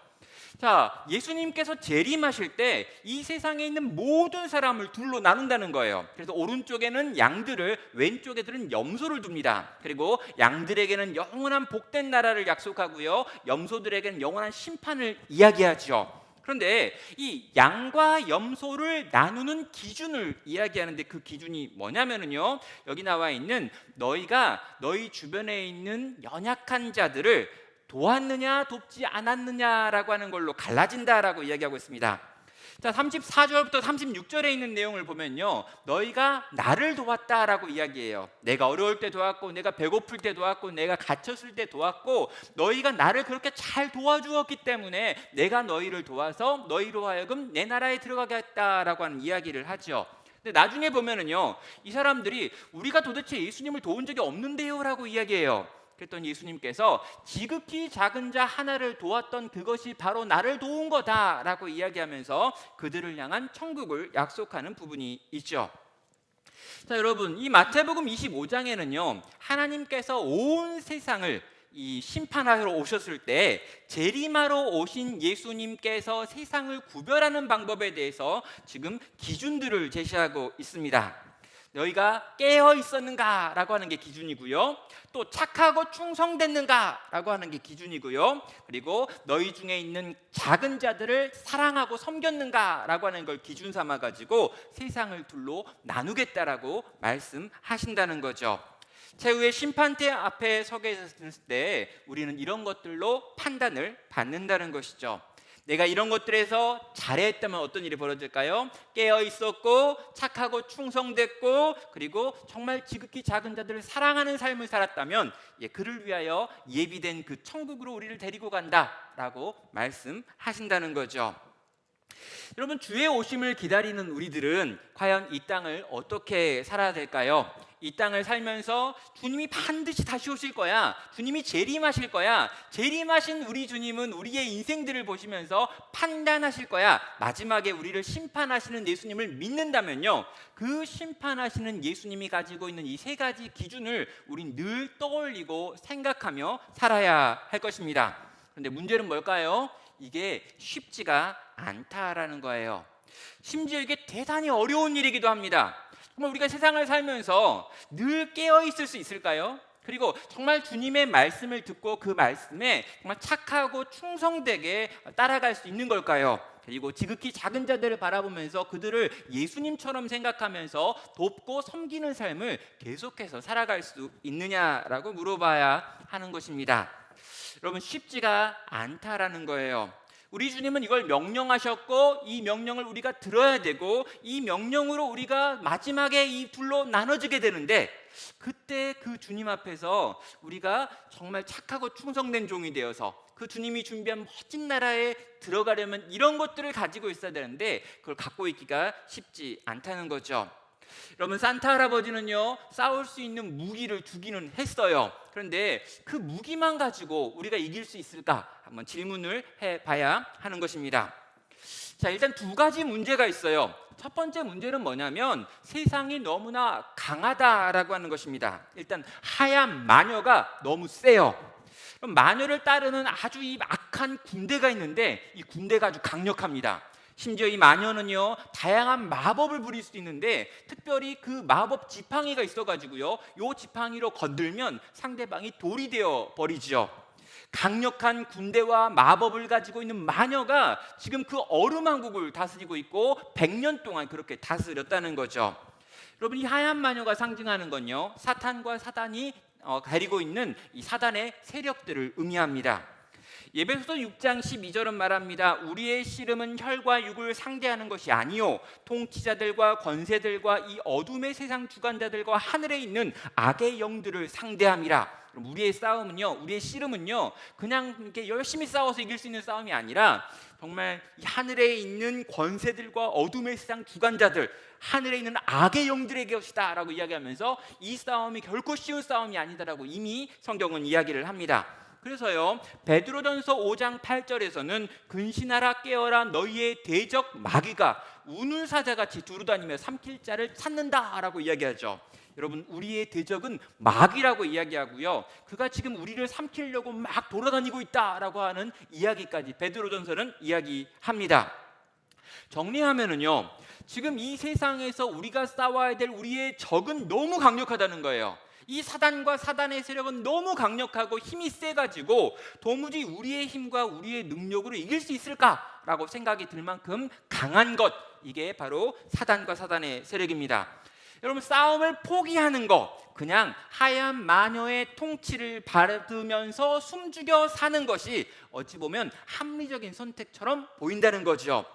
자, 예수님께서 재림하실 때 이 세상에 있는 모든 사람을 둘로 나눈다는 거예요. 그래서 오른쪽에는 양들을, 왼쪽에들은 염소를 둡니다. 그리고 양들에게는 영원한 복된 나라를 약속하고요, 염소들에게는 영원한 심판을 이야기하죠. 그런데 이 양과 염소를 나누는 기준을 이야기하는데 그 기준이 뭐냐면요, 여기 나와 있는 너희가 너희 주변에 있는 연약한 자들을 도왔느냐 돕지 않았느냐라고 하는 걸로 갈라진다라고 이야기하고 있습니다. 자, 34절부터 36절에 있는 내용을 보면요, 너희가 나를 도왔다라고 이야기해요. 내가 어려울 때 도왔고, 내가 배고플 때 도왔고, 내가 갇혔을 때 도왔고, 너희가 나를 그렇게 잘 도와주었기 때문에 내가 너희를 도와서 너희로 하여금 내 나라에 들어가게 했다라고 하는 이야기를 하죠. 근데 나중에 보면은요, 이 사람들이 우리가 도대체 예수님을 도운 적이 없는데요 라고 이야기해요. 그랬더니 예수님께서 지극히 작은 자 하나를 도왔던 그것이 바로 나를 도운 거다라고 이야기하면서 그들을 향한 천국을 약속하는 부분이 있죠. 자, 여러분, 이 마태복음 25장에는요, 하나님께서 온 세상을 이 심판하러 오셨을 때 재림하러 오신 예수님께서 세상을 구별하는 방법에 대해서 지금 기준들을 제시하고 있습니다. 너희가 깨어 있었는가 라고 하는 게 기준이고요, 또 착하고 충성됐는가 라고 하는 게 기준이고요, 그리고 너희 중에 있는 작은 자들을 사랑하고 섬겼는가 라고 하는 걸 기준 삼아 가지고 세상을 둘로 나누겠다라고 말씀하신다는 거죠. 최후의 심판대 앞에 서게 됐을 때 우리는 이런 것들로 판단을 받는다는 것이죠. 내가 이런 것들에서 잘했다면 어떤 일이 벌어질까요? 깨어 있었고 착하고 충성됐고 그리고 정말 지극히 작은 자들을 사랑하는 삶을 살았다면 그를 위하여 예비된 그 천국으로 우리를 데리고 간다라고 말씀하신다는 거죠. 여러분, 주의 오심을 기다리는 우리들은 과연 이 땅을 어떻게 살아야 될까요? 이 땅을 살면서 주님이 반드시 다시 오실 거야, 주님이 재림하실 거야, 재림하신 우리 주님은 우리의 인생들을 보시면서 판단하실 거야, 마지막에 우리를 심판하시는 예수님을 믿는다면요, 그 심판하시는 예수님이 가지고 있는 이 세 가지 기준을 우린 늘 떠올리고 생각하며 살아야 할 것입니다. 그런데 문제는 뭘까요? 이게 쉽지가 않다라는 거예요. 심지어 이게 대단히 어려운 일이기도 합니다. 정말 우리가 세상을 살면서 늘 깨어 있을 수 있을까요? 그리고 정말 주님의 말씀을 듣고 그 말씀에 정말 착하고 충성되게 따라갈 수 있는 걸까요? 그리고 지극히 작은 자들을 바라보면서 그들을 예수님처럼 생각하면서 돕고 섬기는 삶을 계속해서 살아갈 수 있느냐라고 물어봐야 하는 것입니다. 여러분, 쉽지가 않다라는 거예요. 우리 주님은 이걸 명령하셨고 이 명령을 우리가 들어야 되고 이 명령으로 우리가 마지막에 이 둘로 나눠지게 되는데, 그때 그 주님 앞에서 우리가 정말 착하고 충성된 종이 되어서 그 주님이 준비한 멋진 나라에 들어가려면 이런 것들을 가지고 있어야 되는데 그걸 갖고 있기가 쉽지 않다는 거죠. 여러분, 산타 할아버지는요, 싸울 수 있는 무기를 주기는 했어요. 그런데 그 무기만 가지고 우리가 이길 수 있을까? 한번 질문을 해봐야 하는 것입니다. 자, 일단 두 가지 문제가 있어요. 첫 번째 문제는 뭐냐면 세상이 너무나 강하다라고 하는 것입니다. 일단 하얀 마녀가 너무 세요. 그럼 마녀를 따르는 아주 이 악한 군대가 있는데 이 군대가 아주 강력합니다. 심지어 이 마녀는요, 다양한 마법을 부릴 수도 있는데 특별히 그 마법 지팡이가 있어가지고요, 요 지팡이로 건들면 상대방이 돌이 되어 버리죠. 강력한 군대와 마법을 가지고 있는 마녀가 지금 그 어루만국을 다스리고 있고 100년 동안 그렇게 다스렸다는 거죠. 여러분, 이 하얀 마녀가 상징하는 건요, 사탄과 사단이 가리고 있는 이 사단의 세력들을 의미합니다. 에베소서 6장 12절은 말합니다. 우리의 씨름은 혈과 육을 상대하는 것이 아니요 통치자들과 권세들과 이 어둠의 세상 주관자들과 하늘에 있는 악의 영들을 상대함이라. 우리의 싸움은요, 우리의 씨름은요, 그냥 이렇게 열심히 싸워서 이길 수 있는 싸움이 아니라 정말 하늘에 있는 권세들과 어둠의 세상 주관자들, 하늘에 있는 악의 영들의 것이다 라고 이야기하면서 이 싸움이 결코 쉬운 싸움이 아니다라고 이미 성경은 이야기를 합니다. 그래서요, 베드로전서 5장 8절에서는 근신하라 깨어라 너희의 대적 마귀가 우는 사자같이 두루다니며 삼킬 자를 찾는다라고 이야기하죠. 여러분, 우리의 대적은 마귀라고 이야기하고요, 그가 지금 우리를 삼키려고 막 돌아다니고 있다라고 하는 이야기까지 베드로전서는 이야기합니다. 정리하면은요, 지금 이 세상에서 우리가 싸워야 될 우리의 적은 너무 강력하다는 거예요. 이 사단과 사단의 세력은 너무 강력하고 힘이 세가지고 도무지 우리의 힘과 우리의 능력으로 이길 수 있을까라고 생각이 들 만큼 강한 것, 이게 바로 사단과 사단의 세력입니다. 여러분, 싸움을 포기하는 것, 그냥 하얀 마녀의 통치를 받으면서 숨죽여 사는 것이 어찌 보면 합리적인 선택처럼 보인다는 거죠.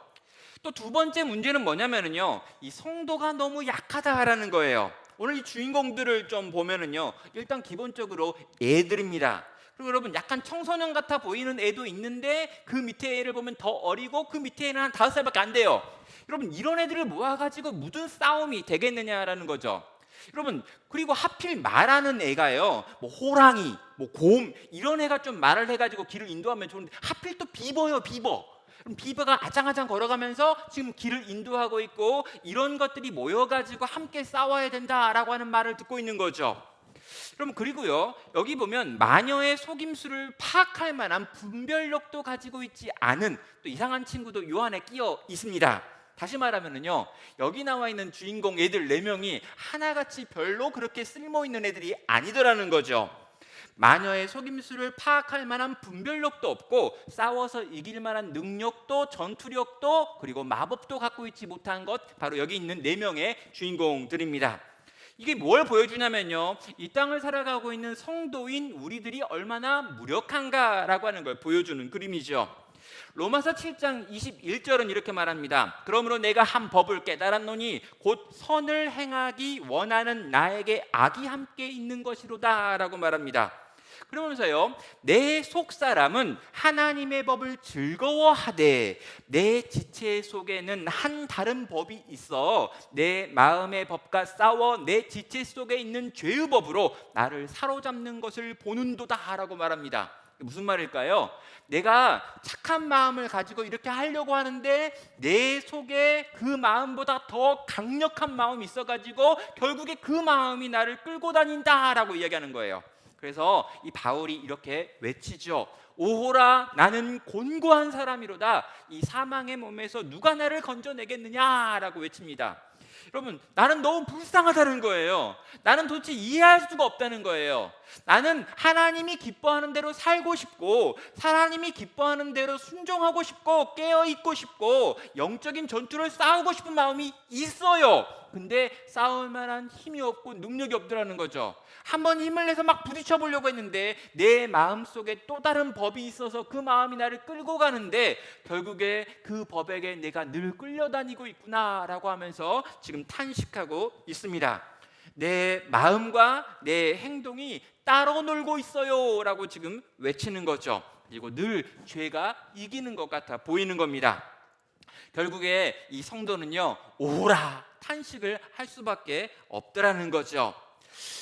또 두 번째 문제는 뭐냐면은요, 이 성도가 너무 약하다라는 거예요. 오늘 이 주인공들을 좀 보면은요, 일단 기본적으로 애들입니다. 그리고 여러분, 약간 청소년 같아 보이는 애도 있는데 그 밑에 애를 보면 더 어리고 그 밑에 애는 한 5살밖에 안 돼요. 여러분, 이런 애들을 모아가지고 무슨 싸움이 되겠느냐라는 거죠. 여러분, 그리고 하필 말하는 애가요, 뭐 호랑이, 뭐 곰 이런 애가 좀 말을 해가지고 길을 인도하면 좋은데 하필 또 비버요, 비버. 그럼 비버가 아장아장 걸어가면서 지금 길을 인도하고 있고, 이런 것들이 모여가지고 함께 싸워야 된다라고 하는 말을 듣고 있는 거죠. 그럼 그리고요, 여기 보면 마녀의 속임수를 파악할 만한 분별력도 가지고 있지 않은 또 이상한 친구도 요 안에 끼어 있습니다. 다시 말하면은요, 여기 나와 있는 주인공 애들 4명이 하나같이 별로 그렇게 쓸모있는 애들이 아니더라는 거죠. 마녀의 속임수를 파악할 만한 분별력도 없고, 싸워서 이길 만한 능력도 전투력도 그리고 마법도 갖고 있지 못한 것, 바로 여기 있는 4명의 주인공들입니다. 이게 뭘 보여주냐면요, 이 땅을 살아가고 있는 성도인 우리들이 얼마나 무력한가라고 하는 걸 보여주는 그림이죠. 로마서 7장 21절은 이렇게 말합니다. 그러므로 내가 한 법을 깨달았노니 곧 선을 행하기 원하는 나에게 악이 함께 있는 것이로다 라고 말합니다. 그러면서요, 내 속사람은 하나님의 법을 즐거워하되 내 지체 속에는 한 다른 법이 있어 내 마음의 법과 싸워 내 지체 속에 있는 죄의 법으로 나를 사로잡는 것을 보는도다 라고 말합니다. 무슨 말일까요? 내가 착한 마음을 가지고 이렇게 하려고 하는데 내 속에 그 마음보다 더 강력한 마음이 있어가지고 결국에 그 마음이 나를 끌고 다닌다라고 이야기하는 거예요. 그래서 이 바울이 이렇게 외치죠. 오호라, 나는 곤고한 사람이로다. 이 사망의 몸에서 누가 나를 건져내겠느냐라고 외칩니다. 여러분, 나는 너무 불쌍하다는 거예요. 나는 도대체 이해할 수가 없다는 거예요. 나는 하나님이 기뻐하는 대로 살고 싶고, 하나님이 기뻐하는 대로 순종하고 싶고, 깨어있고 싶고, 영적인 전투를 싸우고 싶은 마음이 있어요. 근데 싸울 만한 힘이 없고 능력이 없더라는 거죠. 한번 힘을 내서 막 부딪혀 보려고 했는데 내 마음속에 또 다른 법이 있어서 그 마음이 나를 끌고 가는데 결국에 그 법에게 내가 늘 끌려다니고 있구나라고 하면서 지금 탄식하고 있습니다. 내 마음과 내 행동이 따로 놀고 있어요 라고 지금 외치는 거죠. 그리고 늘 죄가 이기는 것 같아 보이는 겁니다. 결국에 이 성도는요, 오라 탄식을 할 수밖에 없더라는 거죠.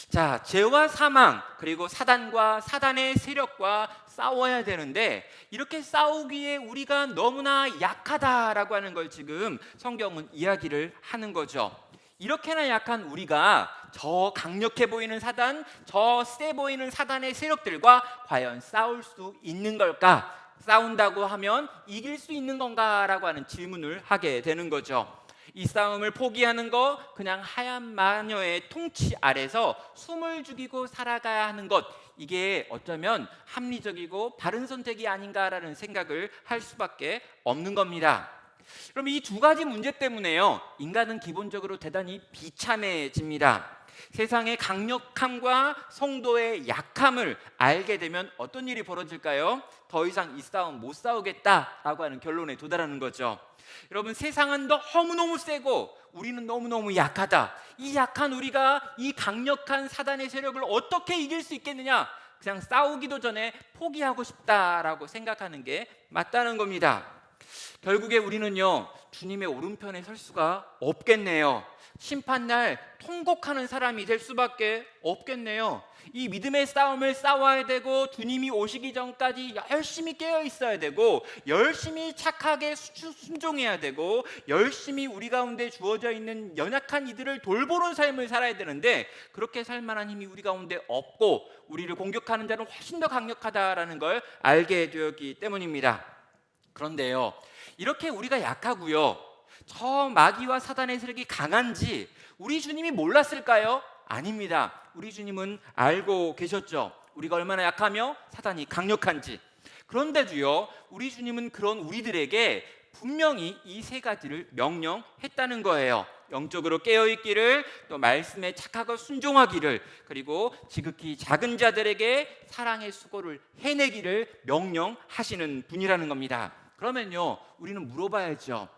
자, 죄와 사망 그리고 사단과 사단의 세력과 싸워야 되는데 이렇게 싸우기에 우리가 너무나 약하다라고 하는 걸 지금 성경은 이야기를 하는 거죠. 이렇게나 약한 우리가 저 강력해 보이는 사단, 저 세 보이는 사단의 세력들과 과연 싸울 수 있는 걸까? 싸운다고 하면 이길 수 있는 건가라고 하는 질문을 하게 되는 거죠. 이 싸움을 포기하는 거, 그냥 하얀 마녀의 통치 아래서 숨을 죽이고 살아가야 하는 것, 이게 어쩌면 합리적이고 바른 선택이 아닌가라는 생각을 할 수밖에 없는 겁니다. 그럼 이 두 가지 문제 때문에요, 인간은 기본적으로 대단히 비참해집니다. 세상의 강력함과 성도의 약함을 알게 되면 어떤 일이 벌어질까요? 더 이상 이 싸움 못 싸우겠다라고 하는 결론에 도달하는 거죠. 여러분, 세상은 너무너무 세고 우리는 너무너무 약하다. 이 약한 우리가 이 강력한 사단의 세력을 어떻게 이길 수 있겠느냐? 그냥 싸우기도 전에 포기하고 싶다라고 생각하는 게 맞다는 겁니다. 결국에 우리는요, 주님의 오른편에 설 수가 없겠네요. 심판날 통곡하는 사람이 될 수밖에 없겠네요. 이 믿음의 싸움을 싸워야 되고 주님이 오시기 전까지 열심히 깨어 있어야 되고 열심히 착하게 순종해야 되고 열심히 우리 가운데 주어져 있는 연약한 이들을 돌보는 삶을 살아야 되는데 그렇게 살 만한 힘이 우리 가운데 없고 우리를 공격하는 자는 훨씬 더 강력하다라는 걸 알게 되었기 때문입니다. 그런데요, 이렇게 우리가 약하고요, 저 마귀와 사단의 세력이 강한지 우리 주님이 몰랐을까요? 아닙니다. 우리 주님은 알고 계셨죠. 우리가 얼마나 약하며 사단이 강력한지. 그런데도요, 우리 주님은 그런 우리들에게 분명히 이 세 가지를 명령했다는 거예요. 영적으로 깨어있기를, 또 말씀에 착하고 순종하기를, 그리고 지극히 작은 자들에게 사랑의 수고를 해내기를 명령하시는 분이라는 겁니다. 그러면요, 우리는 물어봐야죠.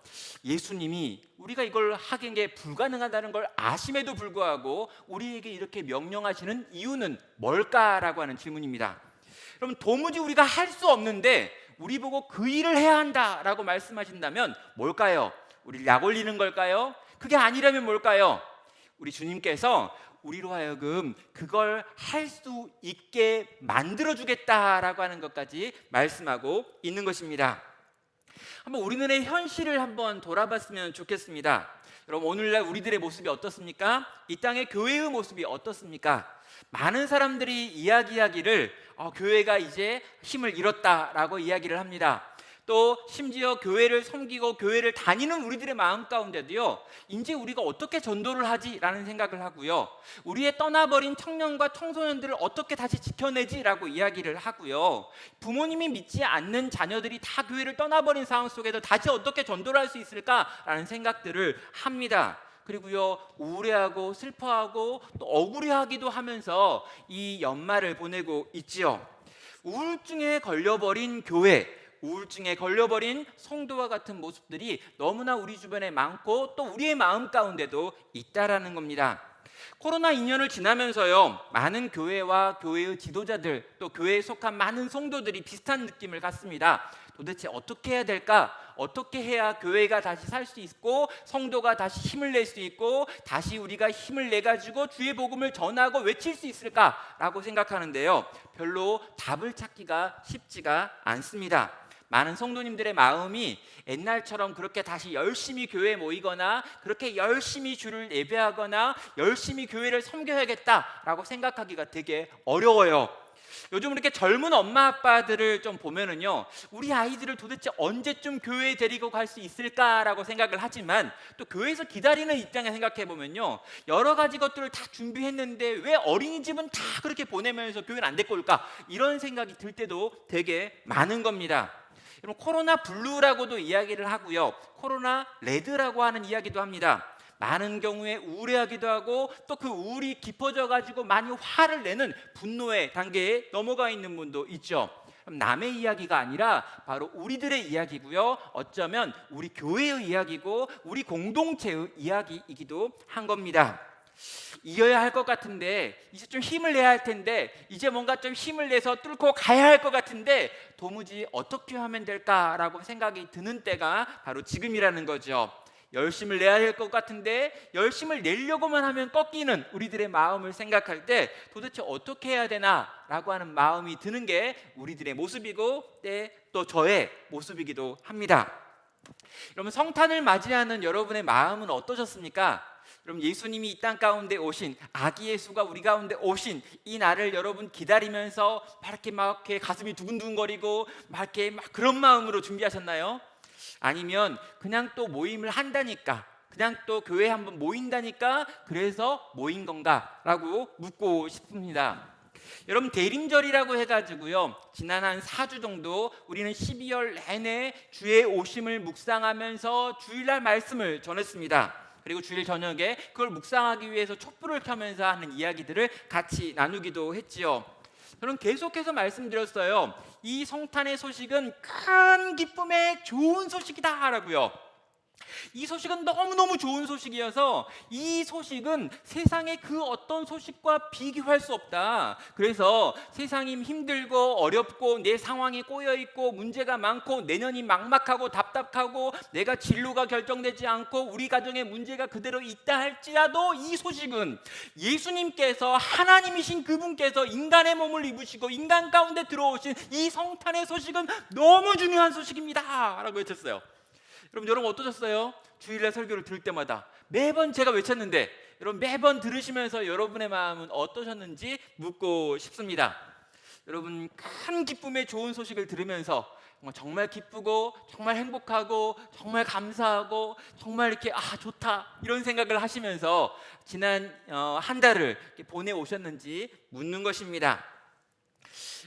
예수님이 우리가 이걸 하는 게 불가능하다는 걸 아심에도 불구하고 우리에게 이렇게 명령하시는 이유는 뭘까라고 하는 질문입니다. 그럼 도무지 우리가 할 수 없는데 우리 보고 그 일을 해야 한다라고 말씀하신다면 뭘까요? 우리 약 올리는 걸까요? 그게 아니라면 뭘까요? 우리 주님께서 우리로 하여금 그걸 할 수 있게 만들어주겠다라고 하는 것까지 말씀하고 있는 것입니다. 한번 우리들의 현실을 한번 돌아봤으면 좋겠습니다. 여러분, 오늘날 우리들의 모습이 어떻습니까? 이 땅의 교회의 모습이 어떻습니까? 많은 사람들이 이야기하기를 교회가 이제 힘을 잃었다라고 이야기를 합니다. 또 심지어 교회를 섬기고 교회를 다니는 우리들의 마음 가운데도요, 이제 우리가 어떻게 전도를 하지라는 생각을 하고요, 우리의 떠나버린 청년과 청소년들을 어떻게 다시 지켜내지라고 이야기를 하고요, 부모님이 믿지 않는 자녀들이 다 교회를 떠나버린 상황 속에서 다시 어떻게 전도를 할 수 있을까라는 생각들을 합니다. 그리고요, 우울해하고 슬퍼하고 또 억울해하기도 하면서 이 연말을 보내고 있지요. 우울증에 걸려버린 교회, 우울증에 걸려버린 성도와 같은 모습들이 너무나 우리 주변에 많고 또 우리의 마음 가운데도 있다라는 겁니다. 코로나 2년을 지나면서요, 많은 교회와 교회의 지도자들 또 교회에 속한 많은 성도들이 비슷한 느낌을 갖습니다. 도대체 어떻게 해야 될까? 어떻게 해야 교회가 다시 살 수 있고 성도가 다시 힘을 낼 수 있고 다시 우리가 힘을 내가지고 주의 복음을 전하고 외칠 수 있을까라고 생각하는데요, 별로 답을 찾기가 쉽지가 않습니다. 많은 성도님들의 마음이 옛날처럼 그렇게 다시 열심히 교회에 모이거나 그렇게 열심히 주를 예배하거나 열심히 교회를 섬겨야겠다라고 생각하기가 되게 어려워요. 요즘 이렇게 젊은 엄마 아빠들을 좀 보면은요, 우리 아이들을 도대체 언제쯤 교회에 데리고 갈 수 있을까라고 생각을 하지만 또 교회에서 기다리는 입장에 생각해 보면요, 여러 가지 것들을 다 준비했는데 왜 어린이집은 다 그렇게 보내면서 교회는 안 데리고 올까, 이런 생각이 들 때도 되게 많은 겁니다. 여러분, 코로나 블루라고도 이야기를 하고요, 코로나 레드라고 하는 이야기도 합니다. 많은 경우에 우울해하기도 하고 또 그 우울이 깊어져 가지고 많이 화를 내는 분노의 단계에 넘어가 있는 분도 있죠. 남의 이야기가 아니라 바로 우리들의 이야기고요, 어쩌면 우리 교회의 이야기고 우리 공동체의 이야기이기도 한 겁니다. 이어야 할 것 같은데 이제 좀 힘을 내야 할 텐데 이제 뭔가 좀 힘을 내서 뚫고 가야 할 것 같은데 도무지 어떻게 하면 될까라고 생각이 드는 때가 바로 지금이라는 거죠. 열심을 내야 할 것 같은데 열심을 내려고만 하면 꺾이는 우리들의 마음을 생각할 때 도대체 어떻게 해야 되나라고 하는 마음이 드는 게 우리들의 모습이고 또 저의 모습이기도 합니다. 여러분, 성탄을 맞이하는 여러분의 마음은 어떠셨습니까? 여러분, 예수님이 이 땅 가운데 오신, 아기 예수가 우리 가운데 오신 이 날을 여러분 기다리면서 막 이렇게 가슴이 두근두근거리고 막 그런 마음으로 준비하셨나요? 아니면 그냥 또 모임을 한다니까, 그냥 또 교회에 한번 모인다니까 그래서 모인 건가? 라고 묻고 싶습니다. 여러분, 대림절이라고 해가지고요, 지난 한 4주 정도 우리는 12월 내내 주의 오심을 묵상하면서 주일날 말씀을 전했습니다. 그리고 주일 저녁에 그걸 묵상하기 위해서 촛불을 켜면서 하는 이야기들을 같이 나누기도 했지요. 저는 계속해서 말씀드렸어요. 이 성탄의 소식은 큰 기쁨의 좋은 소식이다 라고요. 이 소식은 너무너무 좋은 소식이어서 이 소식은 세상의 그 어떤 소식과 비교할 수 없다. 그래서 세상이 힘들고 어렵고 내 상황이 꼬여있고 문제가 많고 내년이 막막하고 답답하고 내가 진로가 결정되지 않고 우리 가정에 문제가 그대로 있다 할지라도 이 소식은 예수님께서, 하나님이신 그분께서 인간의 몸을 입으시고 인간 가운데 들어오신 이 성탄의 소식은 너무 중요한 소식입니다 라고 외쳤어요. 여러분 어떠셨어요? 주일날 설교를 들을 때마다 매번 제가 외쳤는데 여러분 매번 들으시면서 여러분의 마음은 어떠셨는지 묻고 싶습니다. 여러분, 큰 기쁨의 좋은 소식을 들으면서 정말 기쁘고 정말 행복하고 정말 감사하고 정말 이렇게 좋다 이런 생각을 하시면서 지난 한 달을 보내오셨는지 묻는 것입니다.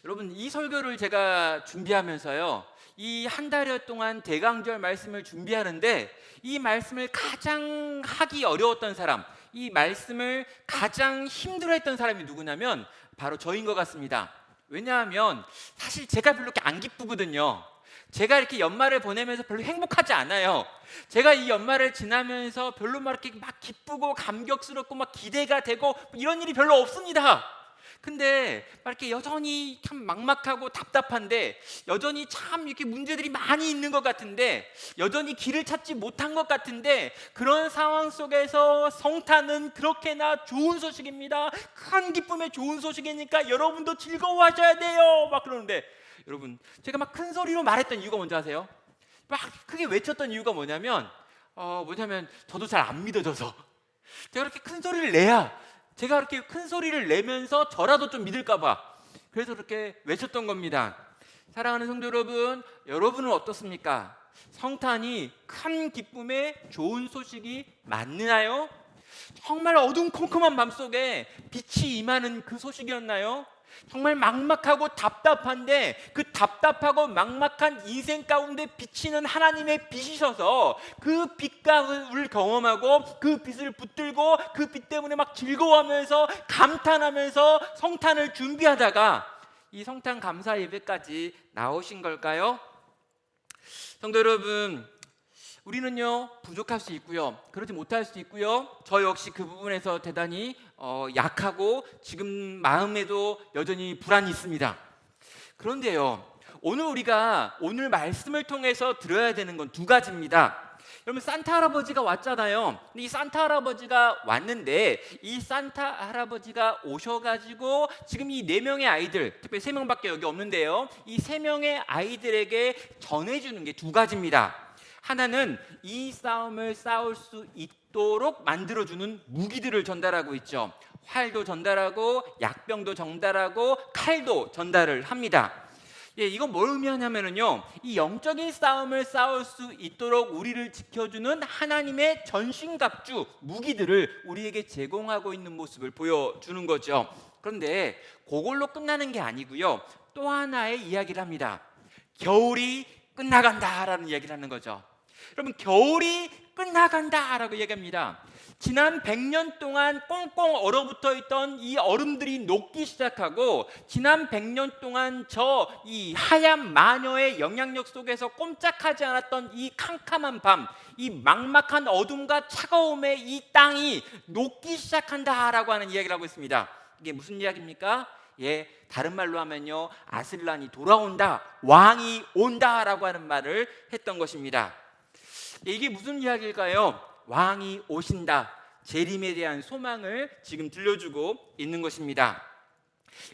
여러분, 이 설교를 제가 준비하면서요, 이 한 달여 동안 대강절 말씀을 준비하는데 이 말씀을 가장 하기 어려웠던 사람, 이 말씀을 가장 힘들어했던 사람이 누구냐면 바로 저인 것 같습니다. 왜냐하면 사실 제가 별로 이렇게 안 기쁘거든요. 제가 이렇게 연말을 보내면서 별로 행복하지 않아요. 제가 이 연말을 지나면서 별로 막 이렇게 막 기쁘고 감격스럽고 막 기대가 되고 이런 일이 별로 없습니다. 근데 막 이렇게 여전히 참 막막하고 답답한데, 여전히 참 이렇게 문제들이 많이 있는 것 같은데, 여전히 길을 찾지 못한 것 같은데, 그런 상황 속에서 성탄은 그렇게나 좋은 소식입니다. 큰 기쁨의 좋은 소식이니까 여러분도 즐거워하셔야 돼요. 막 그러는데, 여러분, 제가 막 큰 소리로 말했던 이유가 뭔지 아세요? 막 크게 외쳤던 이유가 뭐냐면 저도 잘 안 믿어져서, 제가 그렇게 큰 소리를 내야, 제가 그렇게 큰 소리를 내면서 저라도 좀 믿을까봐, 그래서 그렇게 외쳤던 겁니다. 사랑하는 성도 여러분, 여러분은 어떻습니까? 성탄이 큰 기쁨의 좋은 소식이 맞나요? 정말 어둠컴컴한 밤속에 빛이 임하는 그 소식이었나요? 정말 막막하고 답답한데, 그 답답하고 막막한 인생 가운데 비치는 하나님의 빛이셔서 그 빛을 경험하고 그 빛을 붙들고 그 빛 때문에 막 즐거워하면서 감탄하면서 성탄을 준비하다가 이 성탄 감사 예배까지 나오신 걸까요? 성도 여러분, 우리는요 부족할 수 있고요, 그러지 못할 수 있고요, 저 역시 그 부분에서 대단히 약하고 지금 마음에도 여전히 불안이 있습니다. 그런데요, 오늘 말씀을 통해서 들어야 되는 건 두 가지입니다. 여러분, 산타 할아버지가 왔잖아요. 근데 이 산타 할아버지가 왔는데, 이 산타 할아버지가 오셔가지고 지금 이 4명의 아이들, 특별히 3명밖에 여기 없는데요, 이 3명의 아이들에게 전해주는 게 두 가지입니다. 하나는 이 싸움을 싸울 수 있도록 만들어주는 무기들을 전달하고 있죠. 활도 전달하고 약병도 전달하고 칼도 전달을 합니다. 이건 뭘 의미하냐면요, 이 영적인 싸움을 싸울 수 있도록 우리를 지켜주는 하나님의 전신갑주 무기들을 우리에게 제공하고 있는 모습을 보여주는 거죠. 그런데 그걸로 끝나는 게 아니고요, 또 하나의 이야기를 합니다. 겨울이 끝나간다라는 이야기를 하는 거죠. 여러분, 겨울이 끝나간다라고 얘기합니다. 지난 100년 동안 꽁꽁 얼어붙어 있던 이 얼음들이 녹기 시작하고, 지난 100년 동안 이 하얀 마녀의 영향력 속에서 꼼짝하지 않았던 이 캄캄한 밤, 이 막막한 어둠과 차가움에 이 땅이 녹기 시작한다라고 하는 이야기를 하고 있습니다. 이게 무슨 이야기입니까? 다른 말로 하면요, 아슬란이 돌아온다, 왕이 온다라고 하는 말을 했던 것입니다. 이게 무슨 이야기일까요? 왕이 오신다, 재림에 대한 소망을 지금 들려주고 있는 것입니다.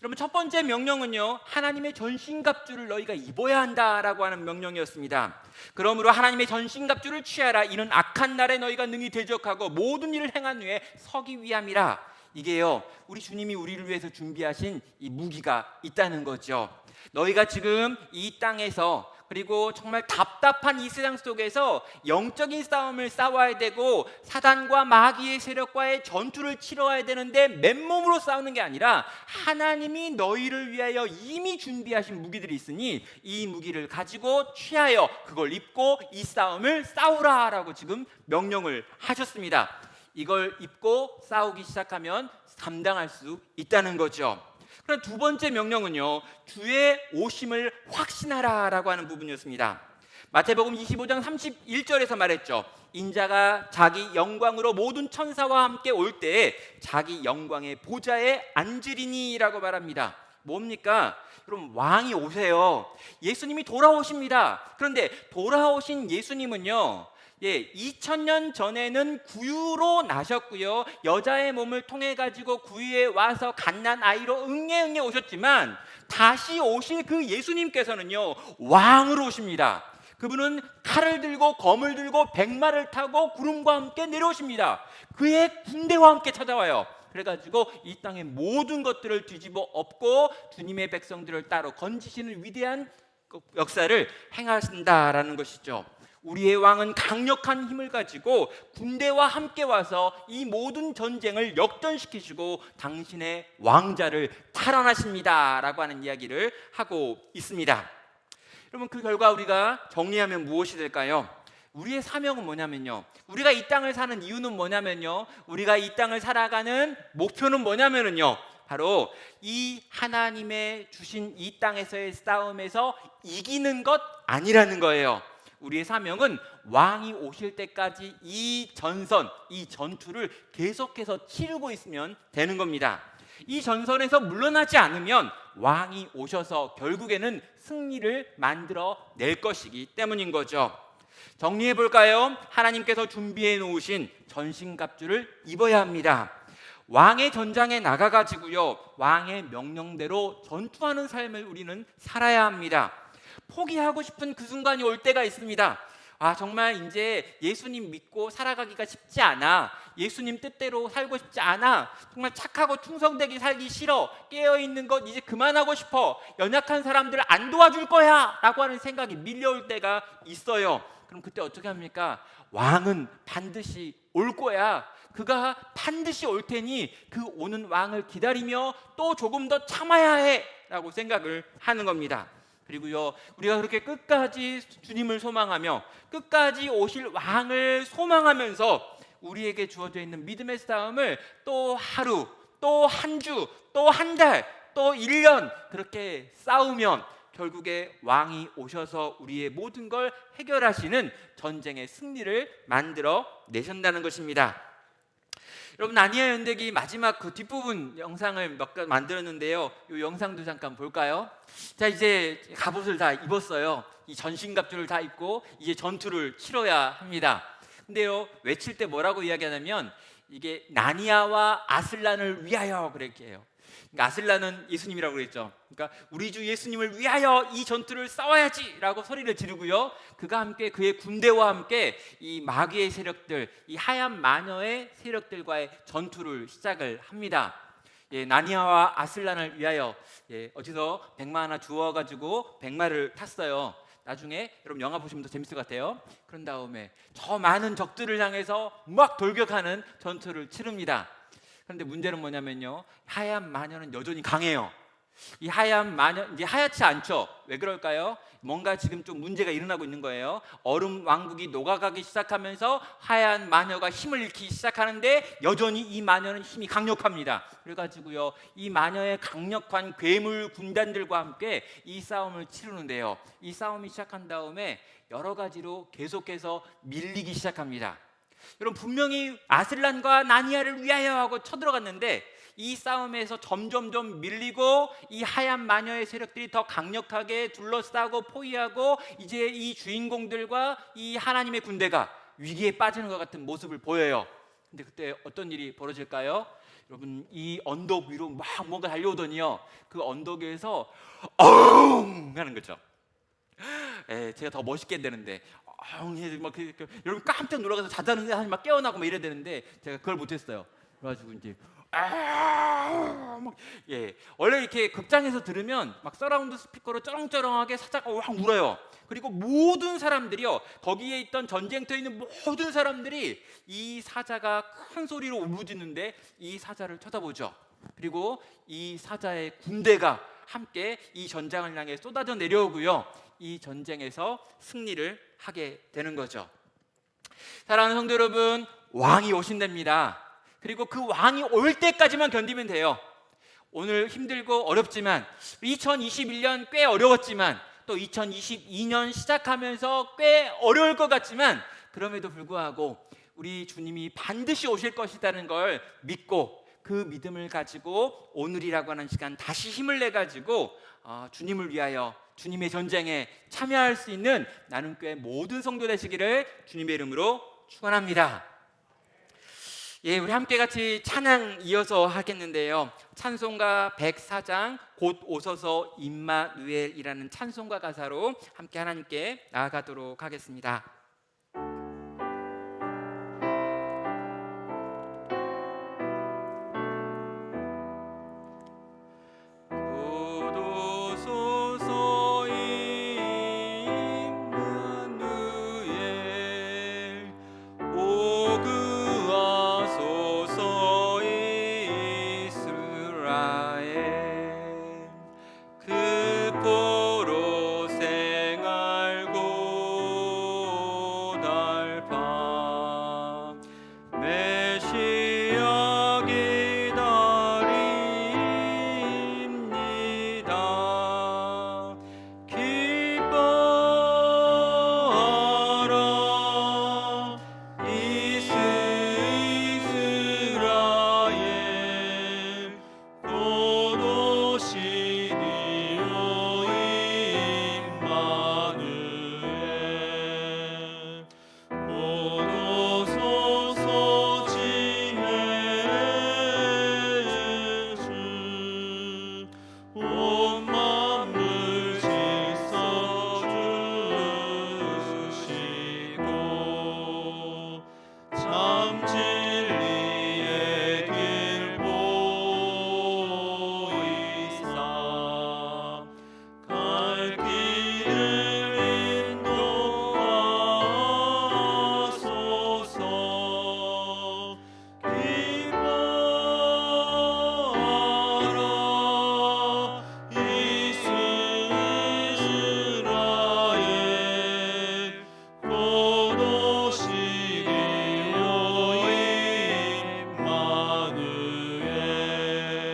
여러분, 첫 번째 명령은요, 하나님의 전신갑주를 너희가 입어야 한다라고 하는 명령이었습니다. 그러므로 하나님의 전신갑주를 취하라, 이는 악한 날에 너희가 능히 대적하고 모든 일을 행한 후에 서기 위함이라. 이게요, 우리 주님이 우리를 위해서 준비하신 이 무기가 있다는 거죠. 너희가 지금 이 땅에서, 그리고 정말 답답한 이 세상 속에서 영적인 싸움을 싸워야 되고 사단과 마귀의 세력과의 전투를 치러야 되는데, 맨몸으로 싸우는 게 아니라 하나님이 너희를 위하여 이미 준비하신 무기들이 있으니 이 무기를 가지고 취하여 그걸 입고 이 싸움을 싸우라라고 지금 명령을 하셨습니다. 이걸 입고 싸우기 시작하면 감당할 수 있다는 거죠. 그럼 두 번째 명령은요, 주의 오심을 확신하라라고 하는 부분이었습니다. 마태복음 25장 31절에서 말했죠. 인자가 자기 영광으로 모든 천사와 함께 올 때에 자기 영광의 보좌에 앉으리니라고 말합니다. 뭡니까? 여러분, 왕이 오세요. 예수님이 돌아오십니다. 그런데 돌아오신 예수님은요, 2000년 전에는 구유로 나셨고요, 여자의 몸을 통해 가지고 구유에 와서 갓난 아이로 응애 오셨지만, 다시 오실 그 예수님께서는요, 왕으로 오십니다. 그분은 칼을 들고 검을 들고 백마를 타고 구름과 함께 내려오십니다. 그의 군대와 함께 찾아와요. 그래가지고 이 땅의 모든 것들을 뒤집어 엎고 주님의 백성들을 따로 건지시는 위대한 역사를 행하신다라는 것이죠. 우리의 왕은 강력한 힘을 가지고 군대와 함께 와서 이 모든 전쟁을 역전시키시고 당신의 왕자를 탈환하십니다 라고 하는 이야기를 하고 있습니다. 여러분, 그 결과 우리가 정리하면 무엇이 될까요? 우리의 사명은 뭐냐면요, 우리가 이 땅을 사는 이유는 뭐냐면요, 우리가 이 땅을 살아가는 목표는 뭐냐면요, 바로 이 하나님의 주신 이 땅에서의 싸움에서 이기는 것 아니라는 거예요. 우리의 사명은 왕이 오실 때까지 이 전선, 이 전투를 계속해서 치르고 있으면 되는 겁니다. 이 전선에서 물러나지 않으면 왕이 오셔서 결국에는 승리를 만들어 낼 것이기 때문인 거죠. 정리해 볼까요? 하나님께서 준비해 놓으신 전신갑주를 입어야 합니다. 왕의 전장에 나가가지고요, 왕의 명령대로 전투하는 삶을 우리는 살아야 합니다. 포기하고 싶은 그 순간이 올 때가 있습니다. 정말 이제 예수님 믿고 살아가기가 쉽지 않아. 예수님 뜻대로 살고 싶지 않아. 정말 착하고 충성되게 살기 싫어. 깨어있는 것 이제 그만하고 싶어. 연약한 사람들 안 도와줄 거야 라고 하는 생각이 밀려올 때가 있어요. 그럼 그때 어떻게 합니까? 왕은 반드시 올 거야. 그가 반드시 올 테니 그 오는 왕을 기다리며 또 조금 더 참아야 해 라고 생각을 하는 겁니다. 그리고요, 우리가 그렇게 끝까지 주님을 소망하며 끝까지 오실 왕을 소망하면서 우리에게 주어져 있는 믿음의 싸움을 또 하루, 또 한 주, 또 한 달, 또 1년 그렇게 싸우면 결국에 왕이 오셔서 우리의 모든 걸 해결하시는 전쟁의 승리를 만들어 내신다는 것입니다. 여러분, 나니아 연대기 마지막 그 뒷부분 영상을 몇 개 만들었는데요. 이 영상도 잠깐 볼까요? 자, 이제 갑옷을 다 입었어요. 이 전신갑주를 다 입고 이제 전투를 치러야 합니다. 근데요, 외칠 때 뭐라고 이야기하냐면 이게 나니아와 아슬란을 위하여 그렇게 해요. 그러니까 아슬란은 예수님이라고 그랬죠. 그러니까 우리 주 예수님을 위하여 이 전투를 싸워야지라고 소리를 지르고요. 그가 함께 그의 군대와 함께 이 마귀의 세력들, 이 하얀 마녀의 세력들과의 전투를 시작을 합니다. 나니아와 아슬란을 위하여 어디서 백마 하나 주워가지고 백마를 탔어요. 나중에 여러분 영화 보시면 더 재밌을 것 같아요. 그런 다음에 저 많은 적들을 향해서 막 돌격하는 전투를 치릅니다. 그런데 문제는 뭐냐면요, 하얀 마녀는 여전히 강해요. 이 하얀 마녀 이제 하얗지 않죠. 왜 그럴까요? 뭔가 지금 좀 문제가 일어나고 있는 거예요. 얼음 왕국이 녹아가기 시작하면서 하얀 마녀가 힘을 잃기 시작하는데 여전히 이 마녀는 힘이 강력합니다. 그래가지고요, 이 마녀의 강력한 괴물 군단들과 함께 이 싸움을 치르는데요, 이 싸움이 시작한 다음에 여러 가지로 계속해서 밀리기 시작합니다. 여러분, 분명히 아슬란과 나니아를 위하여 하고 쳐들어갔는데 이 싸움에서 점점점 밀리고 이 하얀 마녀의 세력들이 더 강력하게 둘러싸고 포위하고 이제 이 주인공들과 이 하나님의 군대가 위기에 빠지는 것 같은 모습을 보여요. 근데 그때 어떤 일이 벌어질까요? 여러분, 이 언덕 위로 막 뭔가 달려오더니요, 그 언덕 위에서 어웅 하는 거죠. 제가 더 멋있게 되는데 막 여러분 깜짝 놀라서 자자는 사람이 막 깨어나고 막 이래야 되는데 제가 그걸 못했어요. 그래가지고 이제 원래 이렇게 극장에서 들으면 막 서라운드 스피커로 쩌렁쩌렁하게 사자가 확 울어요. 그리고 모든 사람들이요, 거기에 있던 전쟁터에 있는 모든 사람들이 이 사자가 큰 소리로 울부짖는데 이 사자를 쳐다보죠. 그리고 이 사자의 군대가 함께 이 전장을 향해 쏟아져 내려오고요, 이 전쟁에서 승리를 하게 되는 거죠. 사랑하는 성도 여러분, 왕이 오신답니다. 그리고 그 왕이 올 때까지만 견디면 돼요. 오늘 힘들고 어렵지만 2021년 꽤 어려웠지만 또 2022년 시작하면서 꽤 어려울 것 같지만 그럼에도 불구하고 우리 주님이 반드시 오실 것이라는 걸 믿고 그 믿음을 가지고 오늘이라고 하는 시간 다시 힘을 내가지고 주님을 위하여 주님의 전쟁에 참여할 수 있는 나눔교회 모든 성도 되시기를 주님의 이름으로 축원합니다. 우리 함께 같이 찬양 이어서 하겠는데요, 찬송가 104장 곧 오소서 임마누엘이라는 찬송가 가사로 함께 하나님께 나아가도록 하겠습니다.